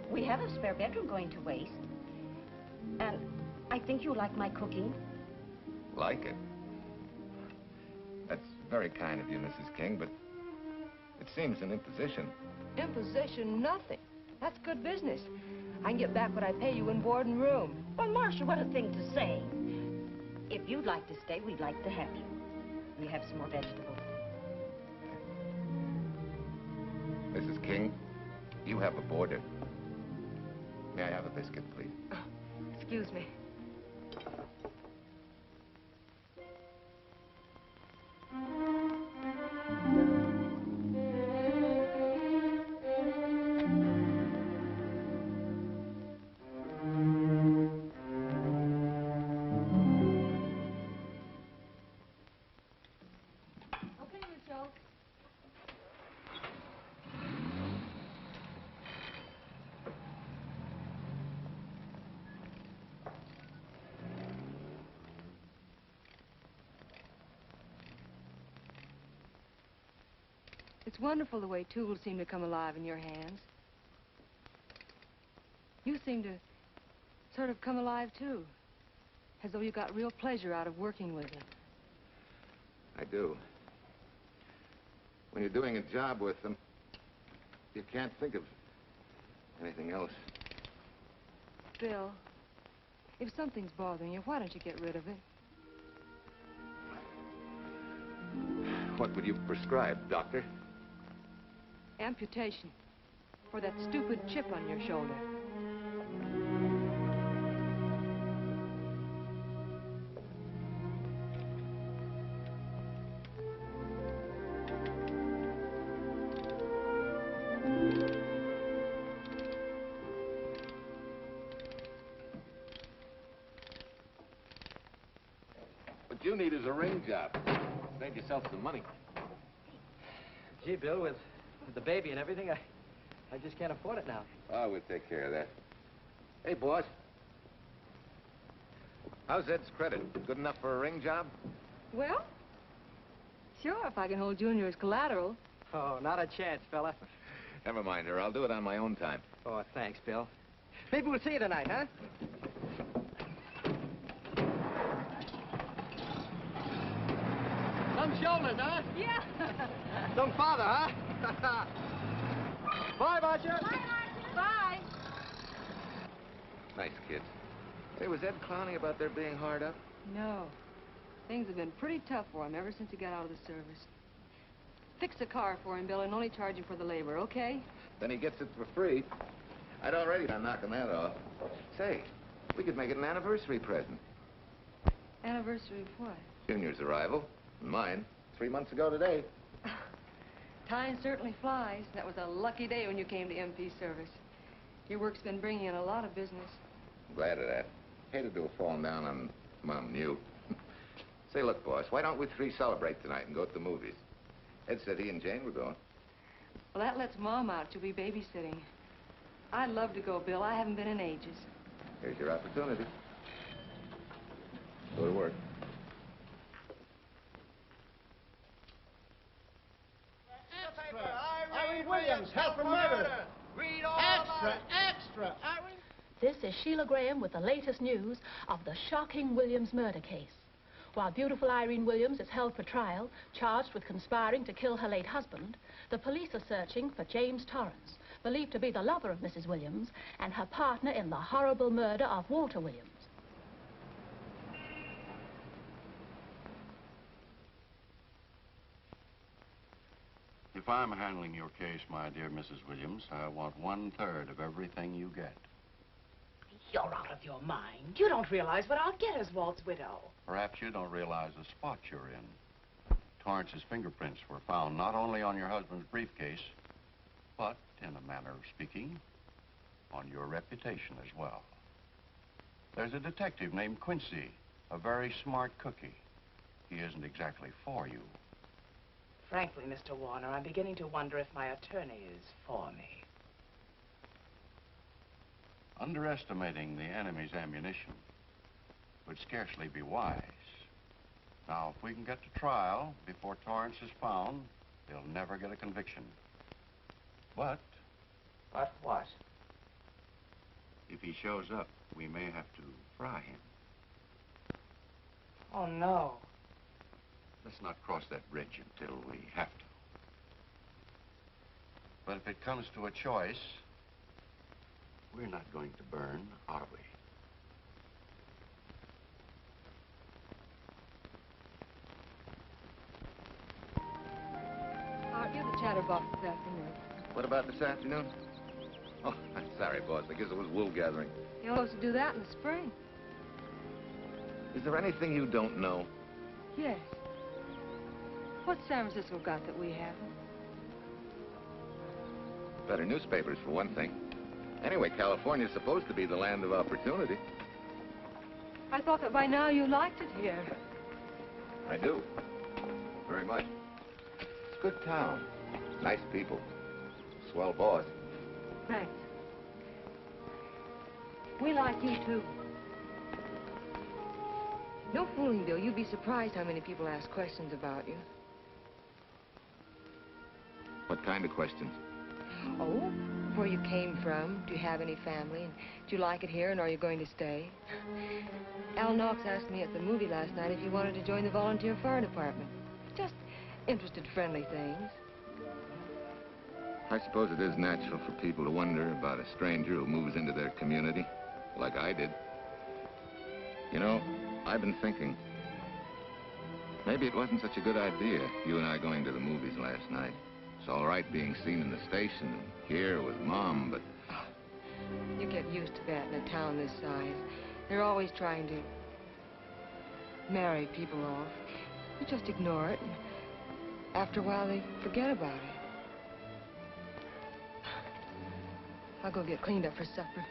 We have a spare bedroom going to waste. And I think you like my cooking. Like it? That's very kind of you, Mrs. King, but it seems an imposition. Imposition? Nothing. That's good business. I can get back what I pay you in board and room. Well, Marcia, what a thing to say. If you'd like to stay, we'd like to have you. We have some more vegetables. Mrs. King, you have a boarder. May I have a biscuit, please? Oh, excuse me. It's wonderful the way tools seem to come alive in your hands. You seem to sort of come alive, too. As though you got real pleasure out of working with them. I do. When you're doing a job with them, you can't think of anything else. Bill, if something's bothering you, why don't you get rid of it? What would you prescribe, doctor? Amputation. For that stupid chip on your shoulder. What you need is a ring job. Save yourself some money. Gee, Bill, with the baby and everything, I just can't afford it now. Oh, we'll take care of that. Hey, boss. How's Ed's credit? Good enough for a ring job? Well, sure, if I can hold Junior as collateral. Oh, not a chance, fella. Never mind her. I'll do it on my own time. Oh, thanks, Bill. Maybe we'll see you tonight, huh? Some shoulders, huh? Yeah. Some father, huh? Bye, Marcia. Bye, Marcia. Bye. Nice kids. Hey, was Ed clowning about their being hard up? No. Things have been pretty tough for him ever since he got out of the service. Fix a car for him, Bill, and only charge him for the labor, okay? Then he gets it for free. I'd already been knocking that off. Say, we could make it an anniversary present. Anniversary of what? Junior's arrival, and mine, 3 months ago today. Time certainly flies. That was a lucky day when you came to MP service. Your work's been bringing in a lot of business. I'm glad of that. Hated to have fallen down on Mom and you. Say, look, boss, why don't we three celebrate tonight and go to the movies? Ed said he and Jane were going. Well, that lets Mom out. She'll be babysitting. I'd love to go, Bill. I haven't been in ages. Here's your opportunity. Go to work. Irene Williams, held for murder. Extra, extra. Irene. This is Sheila Graham with the latest news of the shocking Williams murder case. While beautiful Irene Williams is held for trial, charged with conspiring to kill her late husband, the police are searching for James Torrance, believed to be the lover of Mrs. Williams and her partner in the horrible murder of Walter Williams. If I'm handling your case, my dear Mrs. Williams, I want 1/3 of everything you get. You're out of your mind. You don't realize what I'll get as Walt's widow. Perhaps you don't realize the spot you're in. Torrance's fingerprints were found not only on your husband's briefcase, but, in a manner of speaking, on your reputation as well. There's a detective named Quincy, a very smart cookie. He isn't exactly for you. Frankly, Mr. Warner, I'm beginning to wonder if my attorney is for me. Underestimating the enemy's ammunition would scarcely be wise. Now, if we can get to trial before Torrance is found, he'll never get a conviction. But... But what? If he shows up, we may have to fry him. Oh, no. Let's not cross that bridge until we have to. But if it comes to a choice, we're not going to burn, are we? Art, you're the chatterbox this afternoon. What about this afternoon? Oh, I'm sorry, boss. I guess it was wool gathering. You're supposed to do that in the spring. Is there anything you don't know? Yes. What's San Francisco got that we haven't? Better newspapers, for one thing. Anyway, California's supposed to be the land of opportunity. I thought that by now you liked it here. I do. Very much. It's a good town. Nice people. Swell boss. Thanks. We like you, too. No fooling, Bill. You'd be surprised how many people ask questions about you. What kind of questions? Oh, where you came from, do you have any family, and do you like it here, and are you going to stay? Al Knox asked me at the movie last night if you wanted to join the volunteer fire department. Just interested, friendly things. I suppose it is natural for people to wonder about a stranger who moves into their community, like I did. You know, I've been thinking, maybe it wasn't such a good idea, you and I going to the movies last night. It's all right being seen in the station and here with Mom, but... You get used to that in a town this size. They're always trying to marry people off. You just ignore it, and after a while they forget about it. I'll go get cleaned up for supper.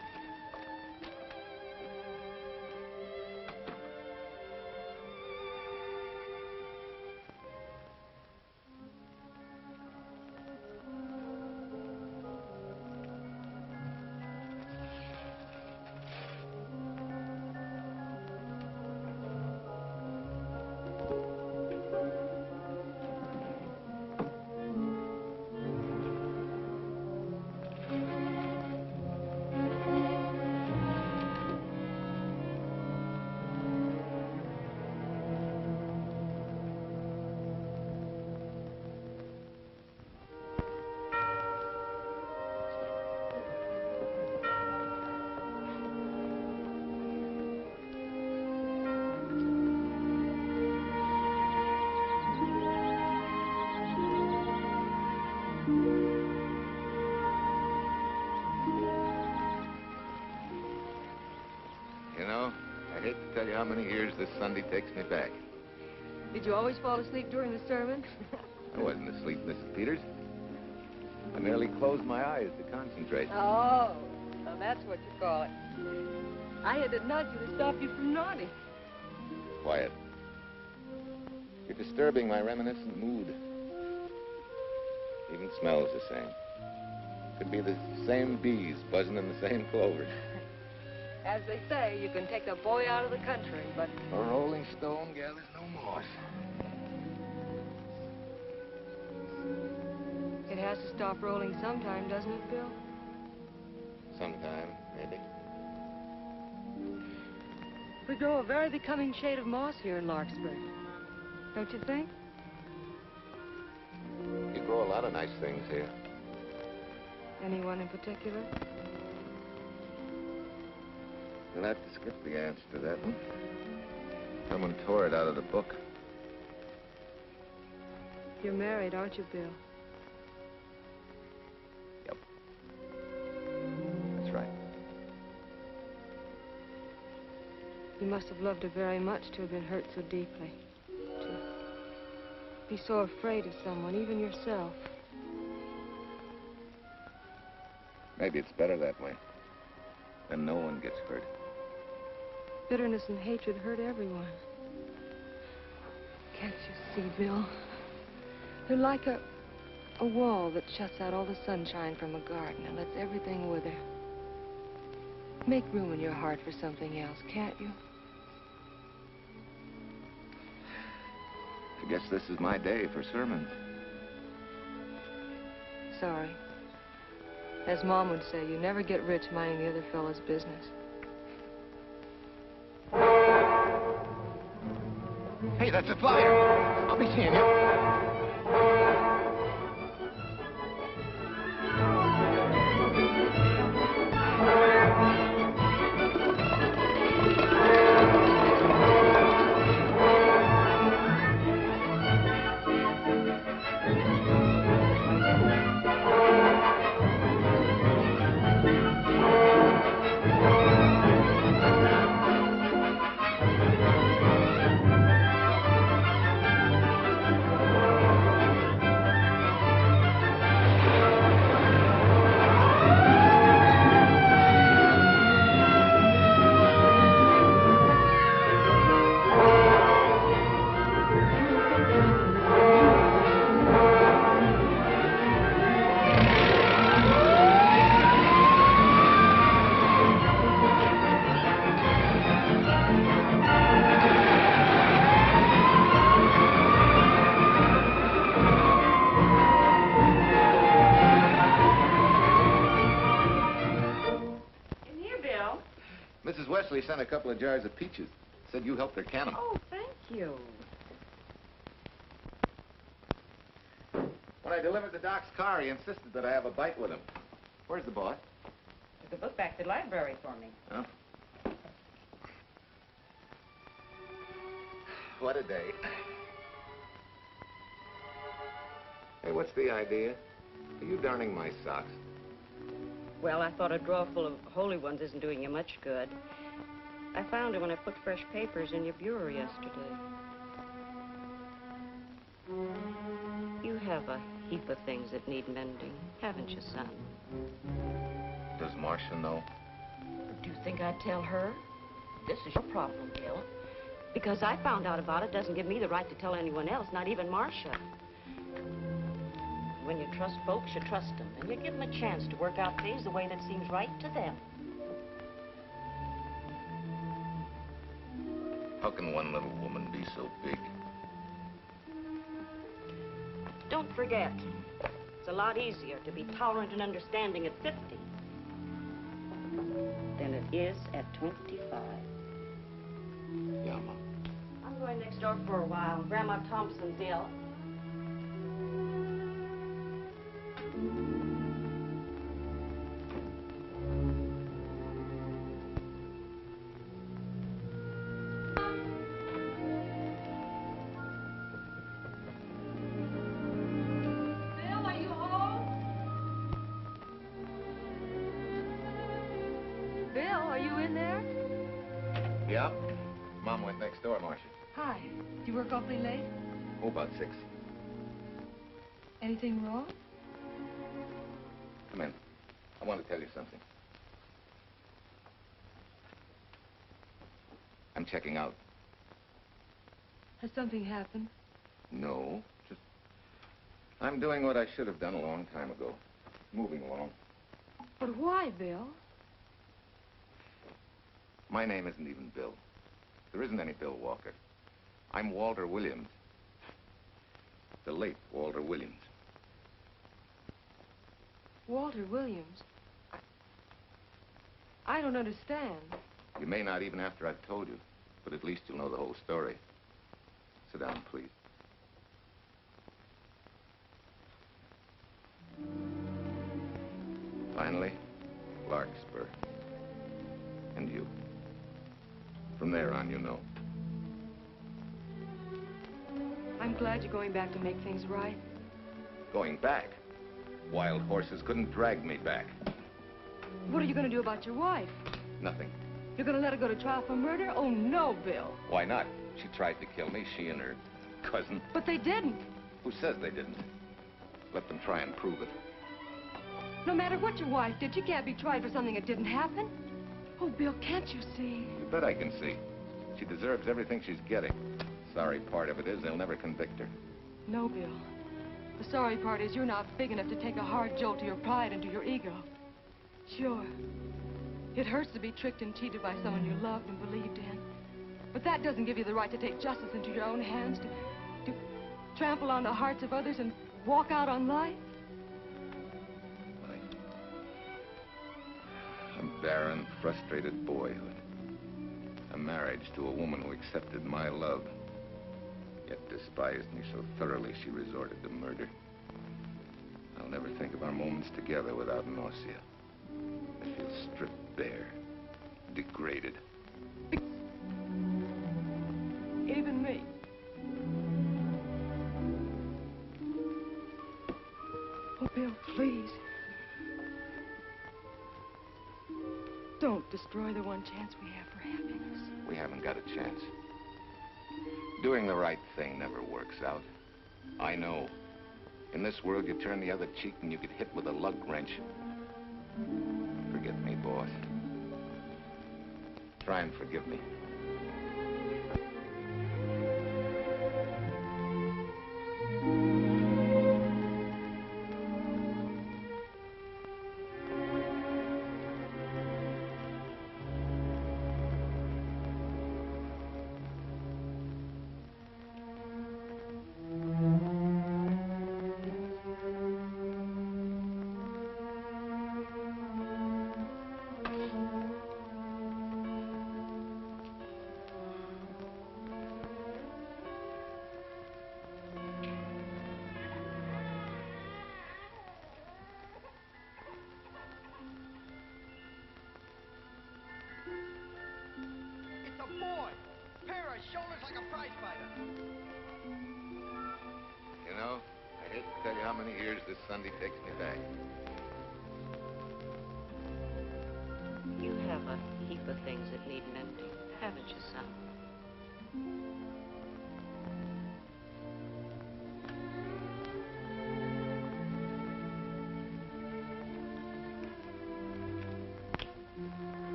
You know, I hate to tell you how many years this Sunday takes me back. Did you always fall asleep during the sermon? I wasn't asleep, Mrs. Peters. I merely closed my eyes to concentrate. Oh, so that's what you call it. I had to nudge you to stop you from nodding. Quiet. You're disturbing my reminiscent mood. Even smells the same. Could be the same bees buzzing in the same clover. As they say, you can take the boy out of the country, but... A rolling stone gathers no moss. It has to stop rolling sometime, doesn't it, Bill? Sometime, maybe. We grow a very becoming shade of moss here in Larkspur. Don't you think? You grow a lot of nice things here. Anyone in particular? You'll have to skip the answer to that one. Someone tore it out of the book. You're married, aren't you, Bill? Yep. That's right. You must have loved her very much to have been hurt so deeply. To be so afraid of someone, even yourself. Maybe it's better that way. Then no one gets hurt. Bitterness and hatred hurt everyone. Can't you see, Bill? They're like a wall that shuts out all the sunshine from a garden and lets everything wither. Make room in your heart for something else, can't you? I guess this is my day for sermons. Sorry. As Mom would say, you never get rich minding the other fellow's business. Hey, that's a flyer. I'll be seeing you. actually sent a couple of jars of peaches. Said you helped her can them. Oh, thank you. When I delivered the doc's car, he insisted that I have a bite with him. Where's the boss? Took the book back to the library for me. Huh? What a day. Hey, what's the idea? Are you darning my socks? Well, I thought a drawer full of holy ones isn't doing you much good. I found it when I put fresh papers in your bureau yesterday. You have a heap of things that need mending, haven't you, son? Does Marcia know? Do you think I'd tell her? This is your problem, Bill. Because I found out about it doesn't give me the right to tell anyone else, not even Marcia. When you trust folks, you trust them, and you give them a chance to work out things the way that seems right to them. How can one little woman be so big? Don't forget, it's a lot easier to be tolerant and understanding at 50 than it is at 25. Yeah, Mom. I'm going next door for a while. Grandma Thompson's ill. Bill, are you home? Bill, are you in there? Yeah? Mom went next door, Marcia. Hi. Do you work awfully late? Oh, about 6. Anything wrong? Come in. I want to tell you something. I'm checking out. Has something happened? No, just... I'm doing what I should have done a long time ago. Moving along. But why, Bill? My name isn't even Bill. There isn't any Bill Walker. I'm Walter Williams. The late Walter Williams. Walter Williams? I don't understand. You may not even after I've told you, but at least you'll know the whole story. Sit down, please. Finally, Larkspur. And you. From there on, you know. I'm glad you're going back to make things right. Going back? Wild horses couldn't drag me back. What are you going to do about your wife? Nothing. You're going to let her go to trial for murder? Oh, no, Bill. Why not? She tried to kill me, she and her cousin. But they didn't. Who says they didn't? Let them try and prove it. No matter what your wife did, she can't be tried for something that didn't happen. Oh, Bill, can't you see? You bet I can see. She deserves everything she's getting. Sorry part of it is they'll never convict her. No, Bill. The sorry part is you're not big enough to take a hard jolt to your pride and to your ego. Sure. It hurts to be tricked and cheated by someone you loved and believed in. But that doesn't give you the right to take justice into your own hands, to trample on the hearts of others and walk out on life. A barren, frustrated boyhood. A marriage to a woman who accepted my love, yet despised me so thoroughly she resorted to murder. I'll never think of our moments together without nausea. I feel stripped bare, degraded. Even me. Oh, Bill, please. Don't destroy the one chance we have for happiness. We haven't got a chance. Doing the right thing never works out. I know. In this world, you turn the other cheek and you get hit with a lug wrench. Forget me, boss. Try and forgive me. like a prize fighter. You know, I hate to tell you how many years this Sunday takes me back. You have a heap of things that need mending, haven't you, son?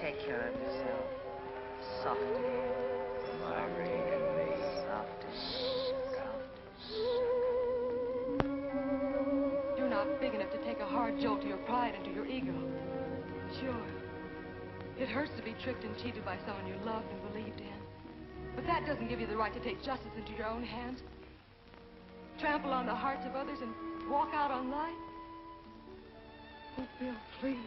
Take care of yourself. Softly. You're not big enough to take a hard jolt to your pride and to your ego. Sure. It hurts to be tricked and cheated by someone you loved and believed in. But that doesn't give you the right to take justice into your own hands. Trample on the hearts of others and walk out on life. Oh, Bill, please.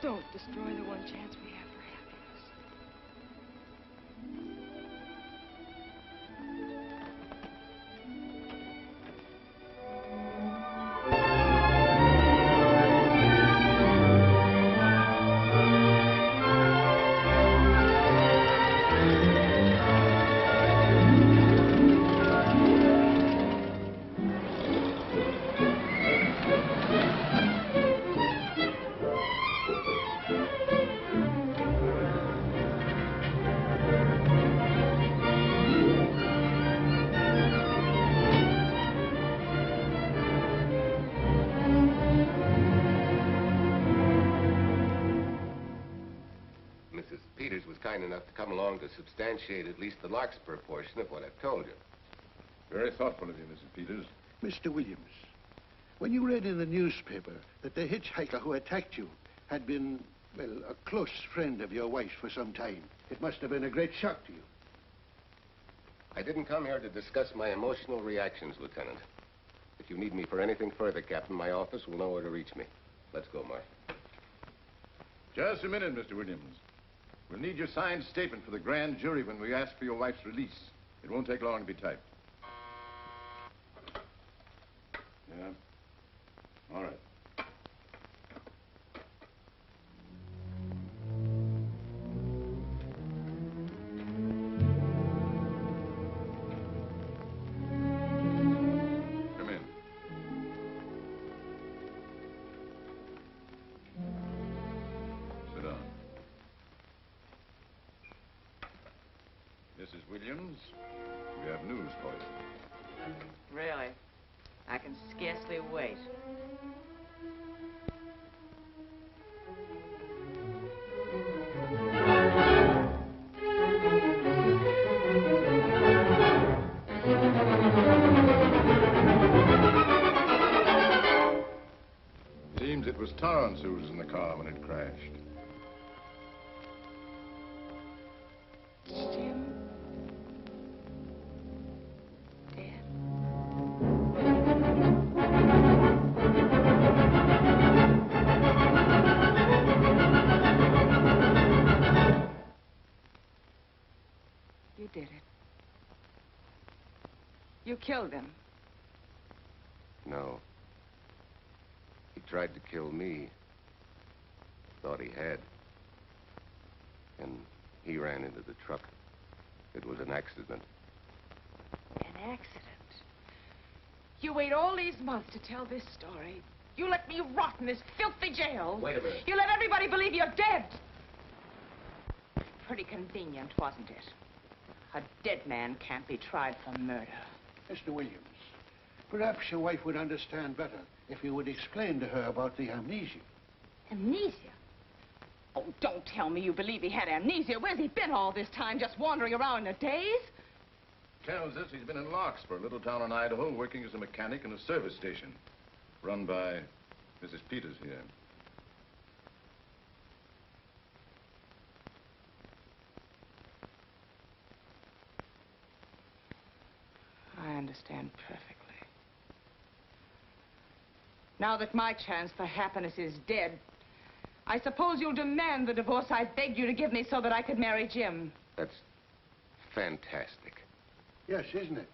Don't destroy the one chance we have for happiness. Mrs. Peters was kind enough to come along to substantiate at least the Larkspur portion of what I've told you. Very thoughtful of you, Mrs. Peters. Mr. Williams, when you read in the newspaper that the hitchhiker who attacked you had been, well, a close friend of your wife's for some time, it must have been a great shock to you. I didn't come here to discuss my emotional reactions, Lieutenant. If you need me for anything further, Captain, my office will know where to reach me. Let's go, Mark. Just a minute, Mr. Williams. We'll need your signed statement for the grand jury when we ask for your wife's release. It won't take long to be typed. Yeah. All right. Come in. Sit down. Mrs. Williams, we have news for you. Really? I can scarcely wait. Seems it was Torrance who was in the car when it crashed. Jim? You did it. You killed him. No. He tried to kill me. Thought he had. And he ran into the truck. It was an accident. An accident? You wait all these months to tell this story. You let me rot in this filthy jail. Wait a minute. You let everybody believe you're dead. Pretty convenient, wasn't it? A dead man can't be tried for murder. Mr. Williams, perhaps your wife would understand better if you would explain to her about the amnesia. Amnesia? Oh, don't tell me you believe he had amnesia. Where's he been all this time, just wandering around in a daze? Tells us he's been in Larkspur, a little town in Idaho, working as a mechanic in a service station. Run by Mrs. Peters here. I understand perfectly. Now that my chance for happiness is dead, I suppose you'll demand the divorce I begged you to give me so that I could marry Jim. That's fantastic. Yes, isn't it?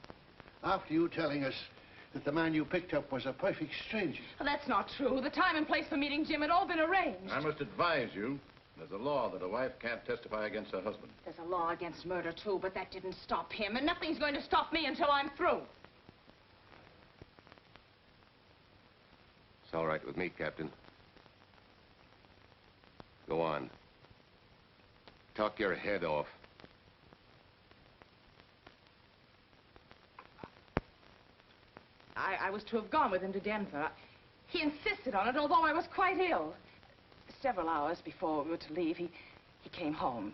After you telling us that the man you picked up was a perfect stranger. Well, that's not true. The time and place for meeting Jim had all been arranged. I must advise you There's a law that a wife can't testify against her husband. There's a law against murder, too, but that didn't stop him, and nothing's going to stop me until I'm through. It's all right with me, Captain. Go on. Talk your head off. I was to have gone with him to Denver. He insisted on it, although I was quite ill. Several hours before we were to leave, he came home.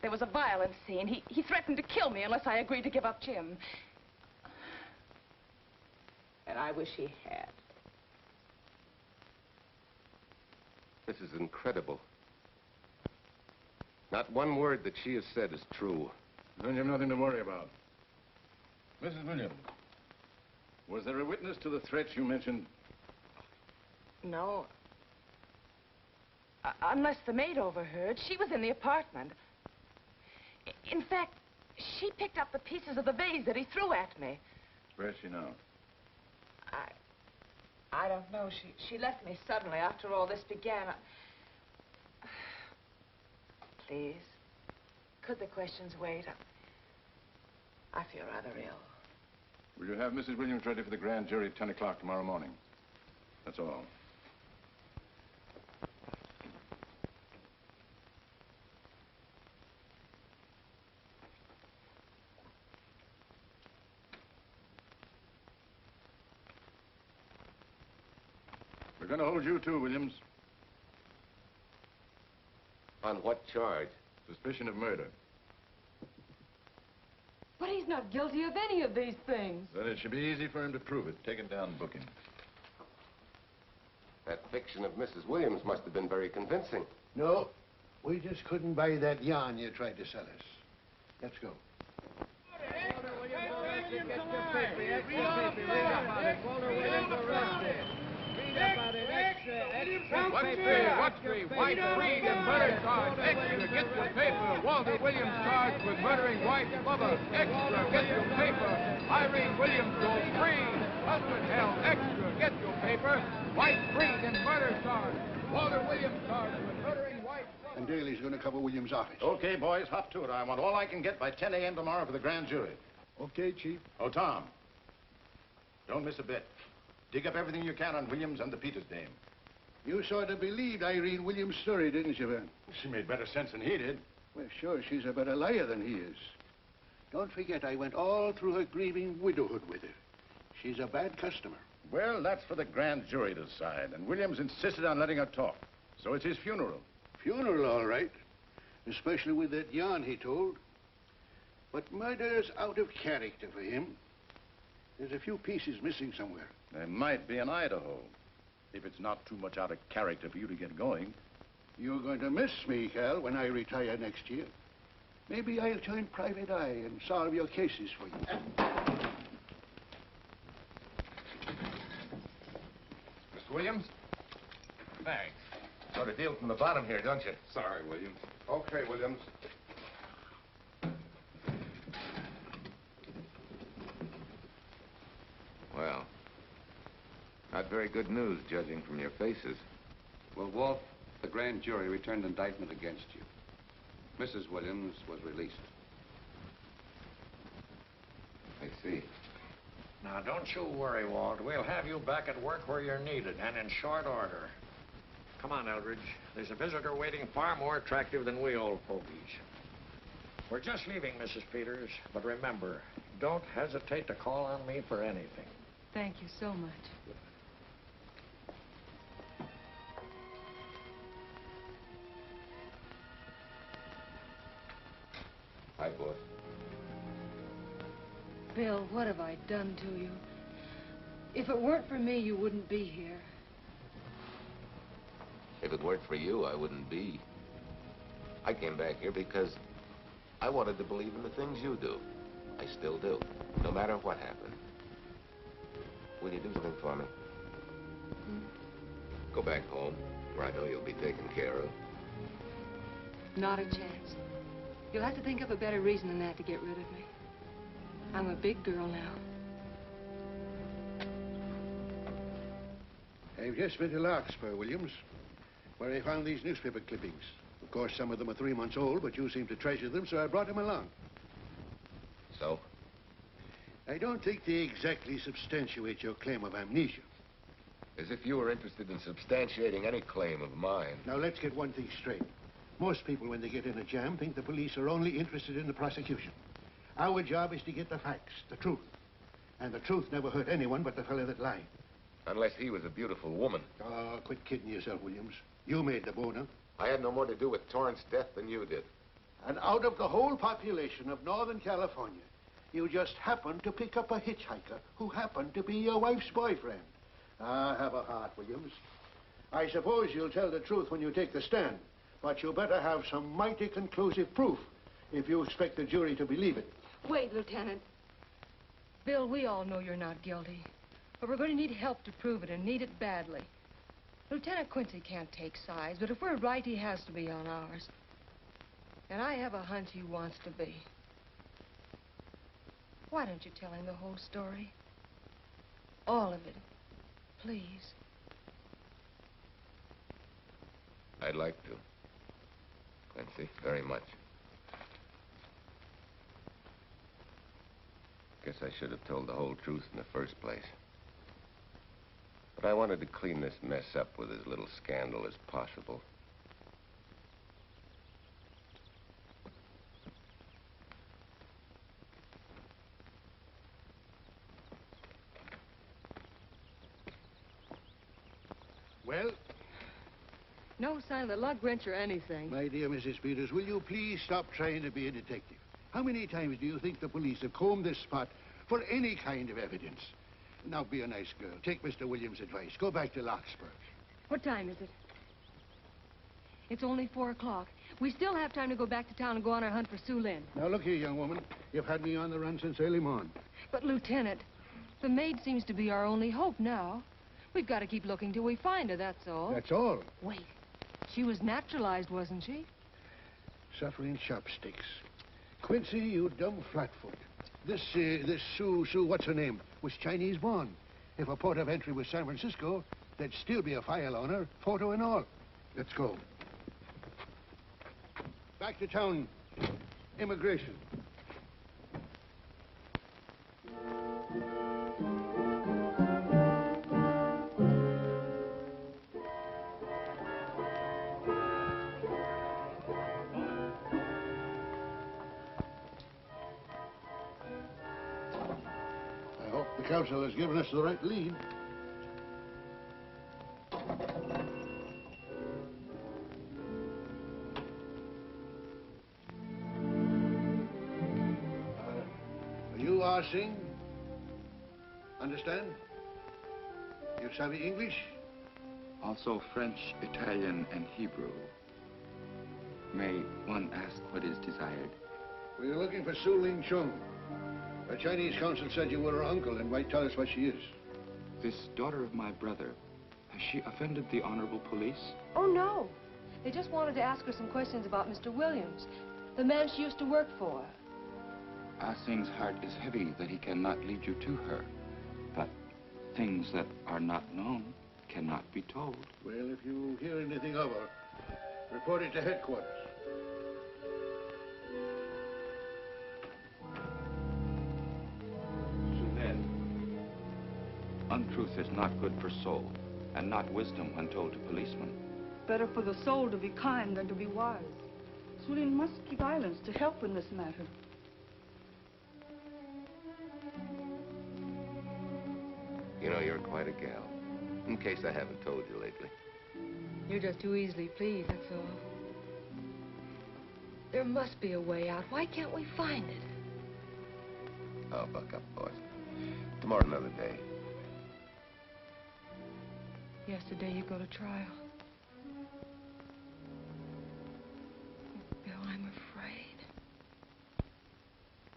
There was a violent scene. He threatened to kill me unless I agreed to give up Jim. And I wish he had. This is incredible. Not one word that she has said is true. Then you have nothing to worry about. Mrs. Williams, was there a witness to the threats you mentioned? No. Unless the maid overheard. She was in the apartment. In fact, she picked up the pieces of the vase that he threw at me. Where is she now? I don't know. She left me suddenly after all this began. Please, could the questions wait? I feel rather ill. Will you have Mrs. Williams ready for the grand jury at 10 o'clock tomorrow morning? That's all. We're going to hold you too, Williams. On what charge? Suspicion of murder. But he's not guilty of any of these things. Then it should be easy for him to prove it. Take it down and book him. That fiction of Mrs. Williams must have been very convincing. No, we just couldn't buy that yarn you tried to sell us. Let's go. Watch me, wife, freed and murder charge. Extra, get your paper. Walter Williams charged with murdering wife Bubba. Extra, get your paper. Irene Williams goes free. Husband held. Extra, get your paper. Wife freed and murder charge. Walter Williams charged with murdering wife Bubba. And Daly's going to cover Williams' office. Okay, boys, hop to it. I want all I can get by 10 a.m. tomorrow for the grand jury. Okay, Chief. Oh, Tom, don't miss a bit. Dig up everything you can on Williams and the Peters dame. You sort of believed Irene Williams' story, didn't you, Ben? She made better sense than he did. Well, sure, she's a better liar than he is. Don't forget, I went all through her grieving widowhood with her. She's a bad customer. Well, that's for the grand jury to decide, and Williams insisted on letting her talk. So it's his funeral. Funeral, all right. Especially with that yarn he told. But murder's out of character for him. There's a few pieces missing somewhere. There might be in Idaho. If it's not too much out of character for you to get going. You're going to miss me, Cal, when I retire next year. Maybe I'll join Private Eye and solve your cases for you. Mr. Williams? Thanks. Sort of deal from the bottom here, don't you? Sorry, Williams. Okay, Williams. Well, not very good news, judging from your faces. Well, Walt, the grand jury returned indictment against you. Mrs. Williams was released. I see. Now, don't you worry, Walt. We'll have you back at work where you're needed, and in short order. Come on, Eldridge. There's a visitor waiting far more attractive than we old fogies. We're just leaving, Mrs. Peters, but remember, don't hesitate to call on me for anything. Thank you so much. Hi, boss. Bill, what have I done to you? If it weren't for me, you wouldn't be here. If it weren't for you, I wouldn't be. I came back here because I wanted to believe in the things you do. I still do, no matter what happened. Will you do something for me? Go back home, where I know you'll be taken care of. Not a chance. You'll have to think of a better reason than that to get rid of me. I'm a big girl now. I've just been to Larkspur, Williams, where I found these newspaper clippings. Of course, some of them are 3 months old, but you seem to treasure them, so I brought them along. So? I don't think they exactly substantiate your claim of amnesia. As if you were interested in substantiating any claim of mine. Now, let's get one thing straight. Most people, when they get in a jam, think the police are only interested in the prosecution. Our job is to get the facts, the truth. And the truth never hurt anyone but the fellow that lied. Unless he was a beautiful woman. Oh, quit kidding yourself, Williams. You made the boner. I had no more to do with Torrance's death than you did. And out of the whole population of Northern California, you just happened to pick up a hitchhiker who happened to be your wife's boyfriend. Ah, have a heart, Williams. I suppose you'll tell the truth when you take the stand, but you better have some mighty conclusive proof if you expect the jury to believe it. Wait, Lieutenant. Bill, we all know you're not guilty, but we're going to need help to prove it, and need it badly. Lieutenant Quincy can't take sides, but if we're right, he has to be on ours. And I have a hunch he wants to be. Why don't you tell him the whole story? All of it. Please. I'd like to. Quincy, very much. Guess I should have told the whole truth in the first place. But I wanted to clean this mess up with as little scandal as possible. Well? No sign of the lug wrench or anything. My dear Mrs. Peters, will you please stop trying to be a detective? How many times do you think the police have combed this spot for any kind of evidence? Now, be a nice girl. Take Mr. Williams' advice. Go back to Larkspur. What time is it? It's only 4 o'clock. We still have time to go back to town and go on our hunt for Sue Lynn. Now, look here, young woman. You've had me on the run since early morning. But, Lieutenant, the maid seems to be our only hope now. We've got to keep looking till we find her, that's all. That's all? Wait. She was naturalized, wasn't she? Suffering chopsticks. Quincy, you dumb flatfoot. This Sue, what's her name, was Chinese born. If a port of entry was San Francisco, there'd still be a file on her, photo and all. Let's go. Back to town. Immigration. The council has given us the right lead. You are Singh? Understand? You savvy English? Also French, Italian, and Hebrew. May one ask what is desired? We're looking for Su Ling Chung. The Chinese consul said you were her uncle and might tell us what she is. This daughter of my brother, has she offended the honorable police? Oh, no. They just wanted to ask her some questions about Mr. Williams, the man she used to work for. Ah Singh's heart is heavy that he cannot lead you to her. But things that are not known cannot be told. Well, if you hear anything of her, report it to headquarters. Untruth is not good for soul, and not wisdom when told to policemen. Better for the soul to be kind than to be wise. Su Lin must keep silence to help in this matter. You know, you're quite a gal. In case I haven't told you lately. You're just too easily pleased, that's all. There must be a way out. Why can't we find it? Oh, buck up, boys. Tomorrow, another day. Yesterday you go to trial. Bill, I'm afraid.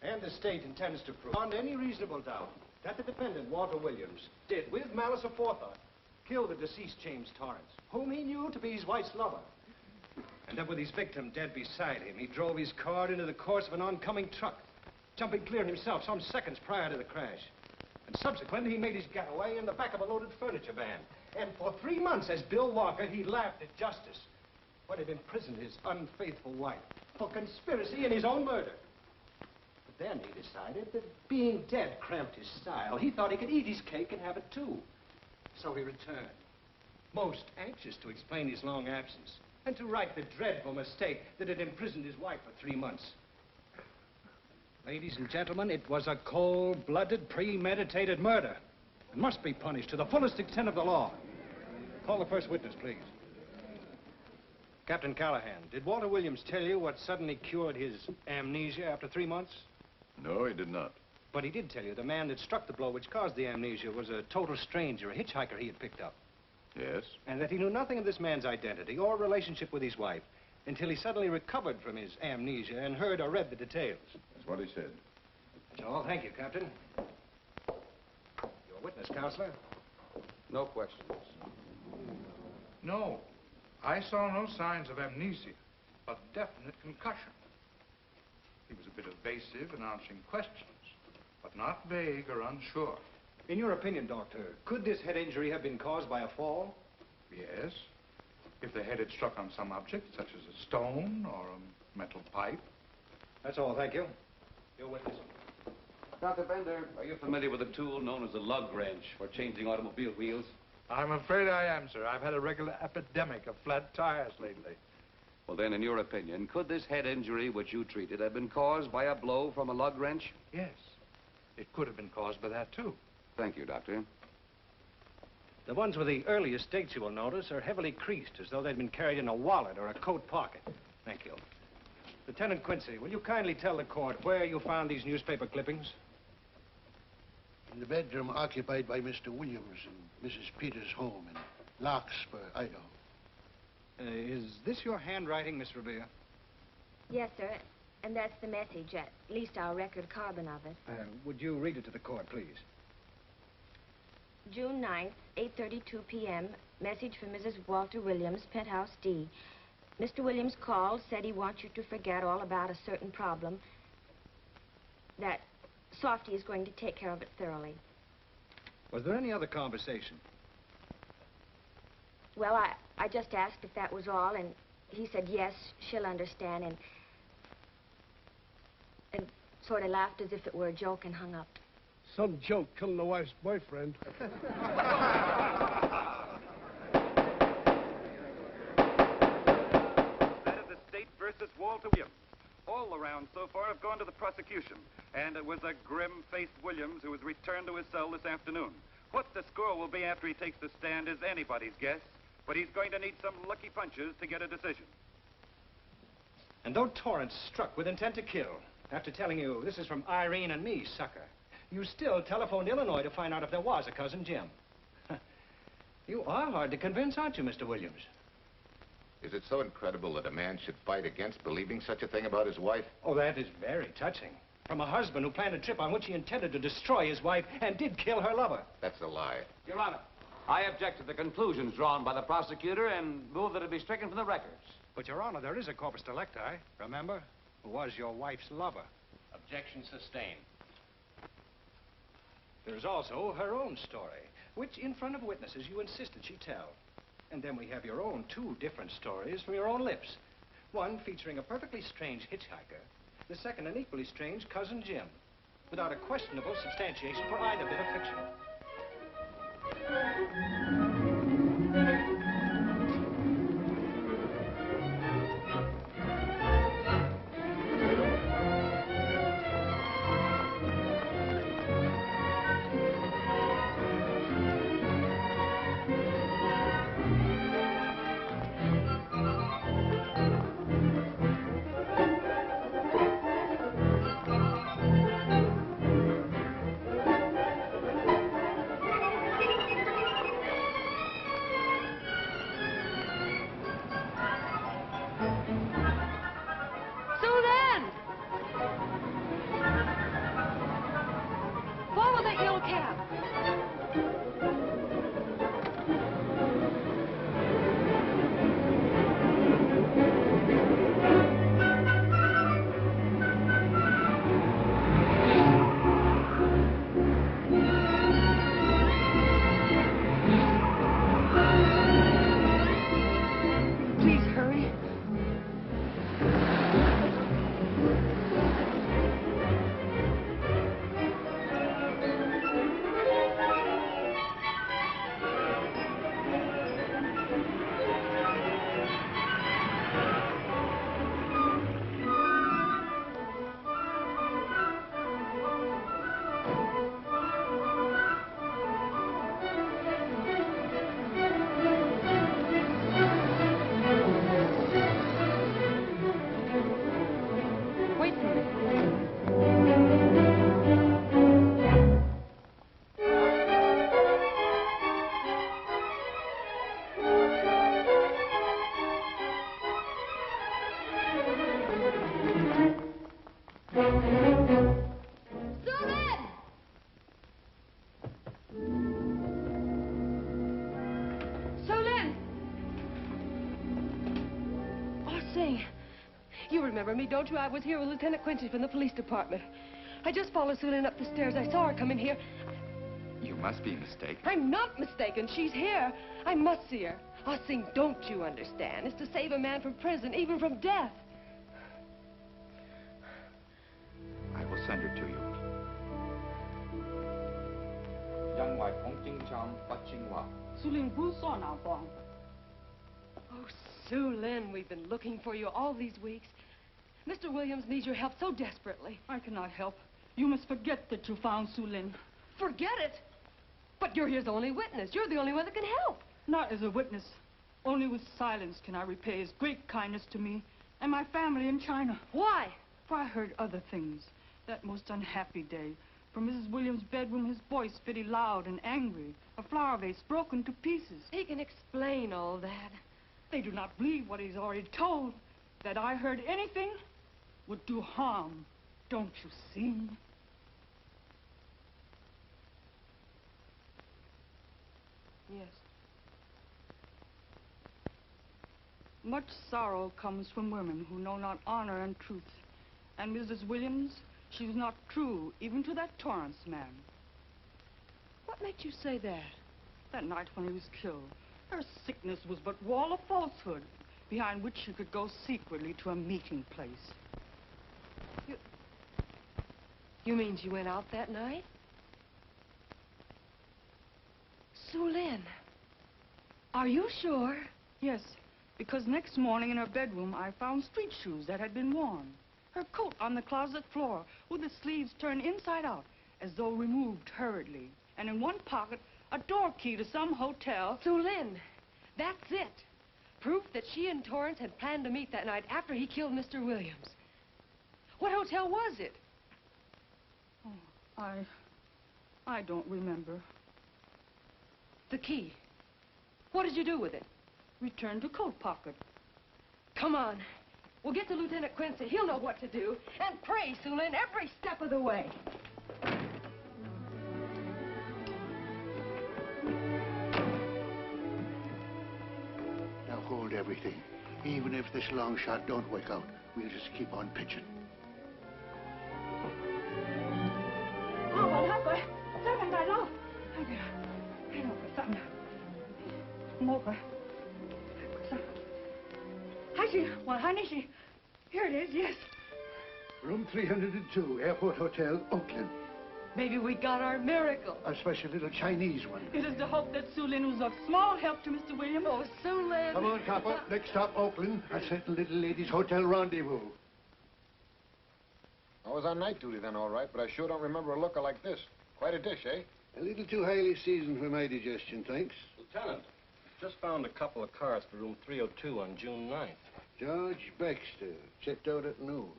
And the state intends to prove, beyond any reasonable doubt, that the defendant, Walter Williams, did, with malice aforethought, kill the deceased James Torrance, whom he knew to be his wife's lover. And that with his victim dead beside him, he drove his car into the course of an oncoming truck, jumping clear himself some seconds prior to the crash. And subsequently, he made his getaway in the back of a loaded furniture van. And for 3 months, as Bill Walker, he laughed at justice. when he'd imprisoned his unfaithful wife for conspiracy in his own murder. But then he decided that being dead cramped his style. He thought he could eat his cake and have it too. So he returned, most anxious to explain his long absence and to right the dreadful mistake that had imprisoned his wife for 3 months. Ladies and gentlemen, it was a cold-blooded, premeditated murder and must be punished to the fullest extent of the law. Call the first witness, please. Captain Callahan, did Walter Williams tell you what suddenly cured his amnesia after 3 months? No, he did not. But he did tell you the man that struck the blow which caused the amnesia was a total stranger, a hitchhiker he had picked up. Yes? And that he knew nothing of this man's identity or relationship with his wife until he suddenly recovered from his amnesia and heard or read the details. That's what he said. That's all. Thank you, Captain. Your witness, Counselor. No questions. No. I saw no signs of amnesia, but definite concussion. He was a bit evasive in answering questions, but not vague or unsure. In your opinion, Doctor, could this head injury have been caused by a fall? Yes. If the head had struck on some object, such as a stone or a metal pipe. That's all, thank you. Your witness. Dr. Bender, are you familiar with a tool known as a lug wrench for changing automobile wheels? I'm afraid I am, sir. I've had a regular epidemic of flat tires lately. Well, then, in your opinion, could this head injury which you treated have been caused by a blow from a lug wrench? Yes. It could have been caused by that, too. Thank you, Doctor. The ones with the earliest dates, you will notice, are heavily creased, as though they'd been carried in a wallet or a coat pocket. Thank you. Lieutenant Quincy, will you kindly tell the court where you found these newspaper clippings? In the bedroom occupied by Mr. Williams and Mrs. Peters' home in Larkspur, Idaho. Is this your handwriting, Miss Revere? Yes, sir. And that's the message, at least our record carbon of it. Would you read it to the court, please? June 9th, 8:32 p.m. Message from Mrs. Walter Williams, Penthouse D. Mr. Williams called, said he wants you to forget all about a certain problem. That Softy is going to take care of it thoroughly. Was there any other conversation? Well, I just asked if that was all, and he said yes, she'll understand, and sort of laughed as if it were a joke and hung up. Some joke killing the wife's boyfriend. That is the state versus Walter Williams. All the rounds so far have gone to the prosecution, and it was a grim-faced Williams who was returned to his cell this afternoon. What the score will be after he takes the stand is anybody's guess, but he's going to need some lucky punches to get a decision. And though Torrance struck with intent to kill, after telling you this is from Irene and me, sucker, you still telephoned Illinois to find out if there was a cousin Jim. You are hard to convince, aren't you, Mr. Williams? Is it so incredible that a man should fight against believing such a thing about his wife? Oh, that is very touching. From a husband who planned a trip on which he intended to destroy his wife and did kill her lover. That's a lie. Your Honor, I object to the conclusions drawn by the prosecutor and move that it be stricken from the records. But, Your Honor, there is a corpus delicti, remember, who was your wife's lover. Objection sustained. There's also her own story, which, in front of witnesses, you insisted she tell. And then we have your own two different stories from your own lips. One featuring a perfectly strange hitchhiker, the second an equally strange cousin Jim, without a questionable substantiation for either bit of fiction. thing. You remember me, don't you? I was here with Lieutenant Quincy from the police department. I just followed Sue Lynn up the stairs. I saw her come in here. You must be mistaken. I'm not mistaken. She's here. I must see her. Our thing, don't you understand, is to save a man from prison, even from death. I will send her to you. Oh, Sue Lynn, we've been looking for you all these weeks. Mr. Williams needs your help so desperately. I cannot help. You must forget that you found Sue Lynn. Forget it? But you're his only witness. You're the only one that can help. Not as a witness. Only with silence can I repay his great kindness to me and my family in China. Why? For I heard other things. That most unhappy day, from Mrs. Williams' bedroom, his voice very loud and angry. A flower vase broken to pieces. He can explain all that. They do not believe what he's already told. That I heard anything would do harm. Don't you see? Yes. Much sorrow comes from women who know not honor and truth. And Mrs. Williams, she was not true even to that Torrance man. What makes you say that? That night when he was killed, her sickness was but wall of falsehood, behind which she could go secretly to a meeting place. You mean she went out that night? Sue Lynn, are you sure? Yes, because next morning in her bedroom I found street shoes that had been worn. Her coat on the closet floor with the sleeves turned inside out as though removed hurriedly. And in one pocket, a door key to some hotel. Sue Lynn, that's it. Proof that she and Torrance had planned to meet that night after he killed Mr. Williams. What hotel was it? Oh, I don't remember. The key. What did you do with it? Returned to coat pocket. Come on. We'll get to Lieutenant Quincy. He'll know what to do. And pray, Sue Lynn, every step of the way. Now hold everything. Even if this long shot don't work out, we'll just keep on pitching. Here it is, yes. Room 302, Airport Hotel, Oakland. Maybe we got our miracle. A special little Chinese one. It is to hope that Sue Lynn was of small help to Mr. Williams. Oh, Sue Lynn. Come on, copper. Next stop, Oakland. A certain little lady's hotel rendezvous. I was on night duty then, all right, but I sure don't remember a looker like this. Quite a dish, eh? A little too highly seasoned for my digestion, thanks. Lieutenant, just found a couple of cars for room 302 on June 9th. George Baxter, checked out at noon.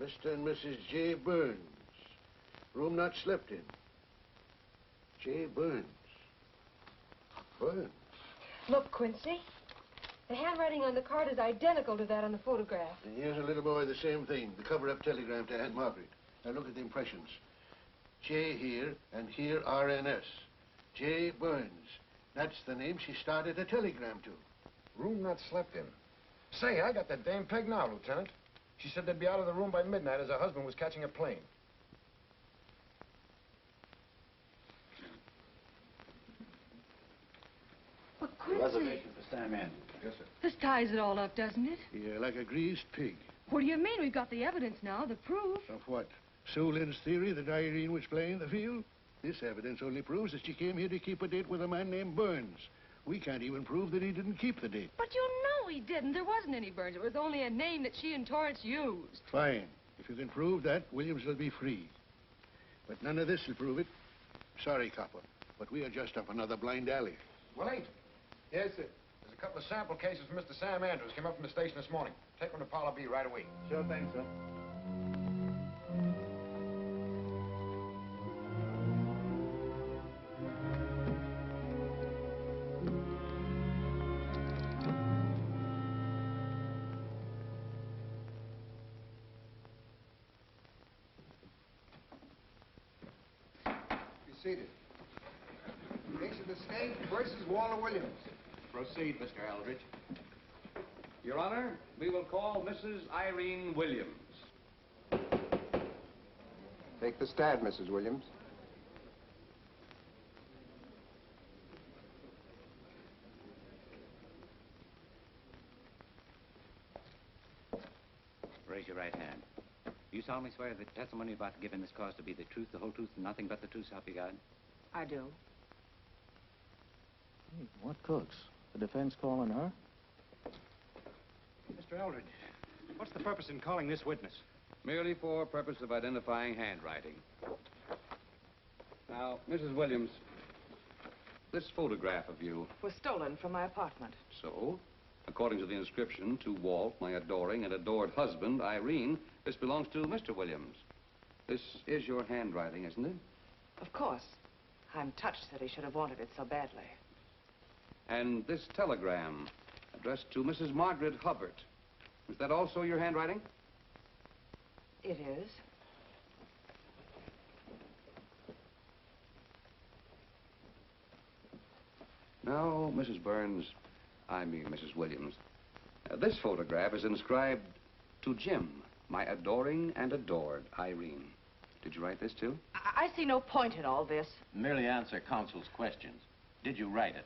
Mr. and Mrs. J. Burns. Room not slept in. J. Burns. Burns. Look, Quincy. The handwriting on the card is identical to that on the photograph. And here's a little boy, the same thing. The cover-up telegram to Aunt Margaret. Now look at the impressions. J here, and here RNS. J. Burns. That's the name she started a telegram to. Room not slept in. Say, I got that dame pegged now, Lieutenant. She said they'd be out of the room by midnight as her husband was catching a plane. But Quincy... Reservation for Sam Andrews. Yes, sir. This ties it all up, doesn't it? Yeah, like a greased pig. What do you mean? We've got the evidence now, the proof. Of what? Sue Lynn's theory that Irene was playing the field? This evidence only proves that she came here to keep a date with a man named Burns. We can't even prove that he didn't keep the date. But you know he didn't. There wasn't any Burns. It was only a name that she and Torrance used. Fine. If you can prove that, Williams will be free. But none of this will prove it. Sorry, copper, but we are just up another blind alley. Well, ain't. Yes, sir. There's a couple of sample cases from Mr. Sam Andrews came up from the station this morning. Take them to Parlor B right away. Sure thing, sir. Seated. Case of the state versus Walter Williams. Proceed, Mr. Aldridge. Your Honor, we will call Mrs. Irene Williams. Take the stand, Mrs. Williams. Raise your right hand. Do you solemnly swear that the testimony about to give in this cause to be the truth, the whole truth, and nothing but the truth, so help you God? I do. Hey, what cooks? The defense calling her? Mr. Eldridge, what's the purpose in calling this witness? Merely for purpose of identifying handwriting. Now, Mrs. Williams, this photograph of you... Was stolen from my apartment. So, according to the inscription, to Walt, my adoring and adored husband, Irene, this belongs to Mr. Williams. This is your handwriting, isn't it? Of course. I'm touched that he should have wanted it so badly. And this telegram, addressed to Mrs. Margaret Hubbard, is that also your handwriting? It is. Now, Mrs. Burns, I mean Mrs. Williams, this photograph is inscribed to Jim, my adoring and adored Irene. Did you write this, too? I see no point in all this. Merely answer counsel's questions. Did you write it?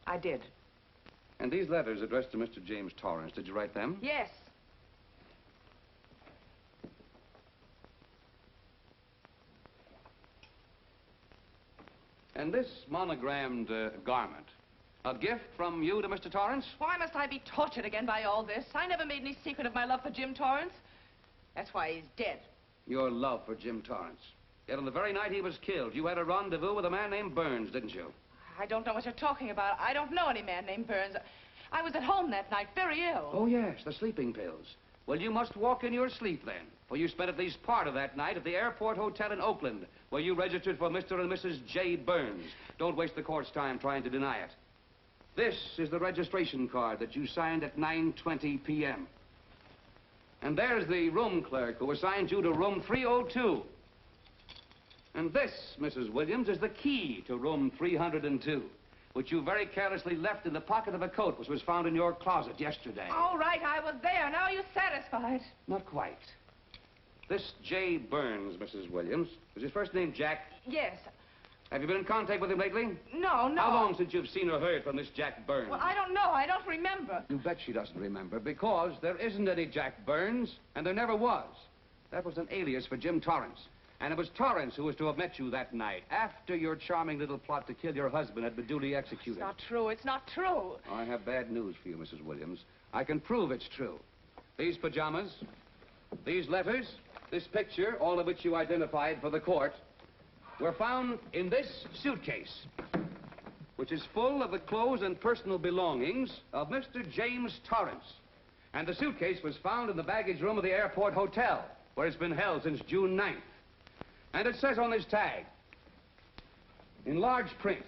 I did. And these letters addressed to Mr. James Torrance, did you write them? Yes. And this monogrammed garment, a gift from you to Mr. Torrance? Why must I be tortured again by all this? I never made any secret of my love for Jim Torrance. That's why he's dead. Your love for Jim Torrance. Yet on the very night he was killed, you had a rendezvous with a man named Burns, didn't you? I don't know what you're talking about. I don't know any man named Burns. I was at home that night, very ill. Oh, yes, the sleeping pills. Well, you must walk in your sleep, then. For you spent at least part of that night at the Airport Hotel in Oakland, where you registered for Mr. and Mrs. J. Burns. Don't waste the court's time trying to deny it. This is the registration card that you signed at 9:20 p.m. And there's the room clerk who assigned you to room 302. And this, Mrs. Williams, is the key to room 302, which you very carelessly left in the pocket of a coat which was found in your closet yesterday. All right, I was there. Now are you satisfied? Not quite. This J. Burns, Mrs. Williams, is his first name Jack? Yes. Have you been in contact with him lately? No. How long since you've seen or heard from this Jack Burns? Well, I don't know. I don't remember. You bet she doesn't remember, because there isn't any Jack Burns, and there never was. That was an alias for Jim Torrance. And it was Torrance who was to have met you that night, after your charming little plot to kill your husband had been duly executed. It's not true. It's not true. I have bad news for you, Mrs. Williams. I can prove it's true. These pajamas, these letters, this picture, all of which you identified for the court, were found in this suitcase, which is full of the clothes and personal belongings of Mr. James Torrance. And the suitcase was found in the baggage room of the Airport Hotel, where it's been held since June 9th. And it says on this tag, in large print,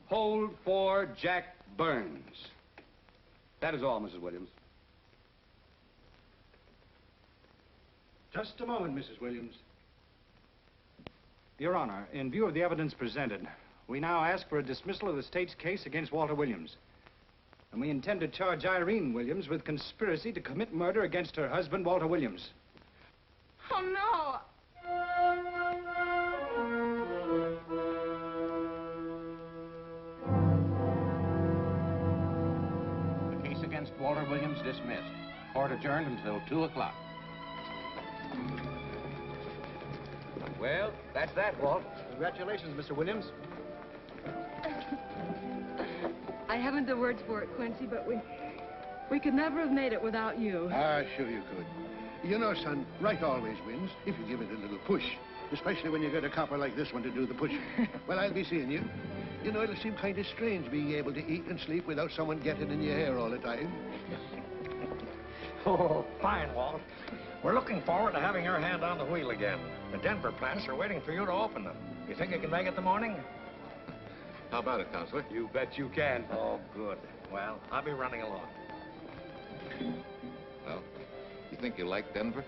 hold for Jack Burns. That is all, Mrs. Williams. Just a moment, Mrs. Williams. Your Honor, in view of the evidence presented, we now ask for a dismissal of the state's case against Walter Williams. And we intend to charge Irene Williams with conspiracy to commit murder against her husband, Walter Williams. Oh, no. The case against Walter Williams dismissed. Court adjourned until 2 o'clock. Well, that's that, Walt. Congratulations, Mr. Williams. I haven't the words for it, Quincy, but we could never have made it without you. Ah, sure you could. You know, son, right always wins if you give it a little push. Especially when you get a copper like this one to do the pushing. Well, I'll be seeing you. You know, it'll seem kind of strange being able to eat and sleep without someone getting in your hair all the time. Oh, fine, Walt. We're looking forward to having your hand on the wheel again. The Denver plants are waiting for you to open them. You think you can make it in the morning? How about it, Counselor? You bet you can. Oh, good. Well, I'll be running along. Well, you think you like Denver?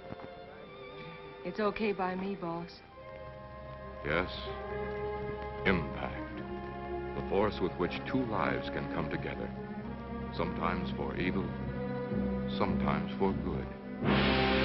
It's okay by me, boss. Yes. Impact. The force with which two lives can come together. Sometimes for evil, sometimes for good.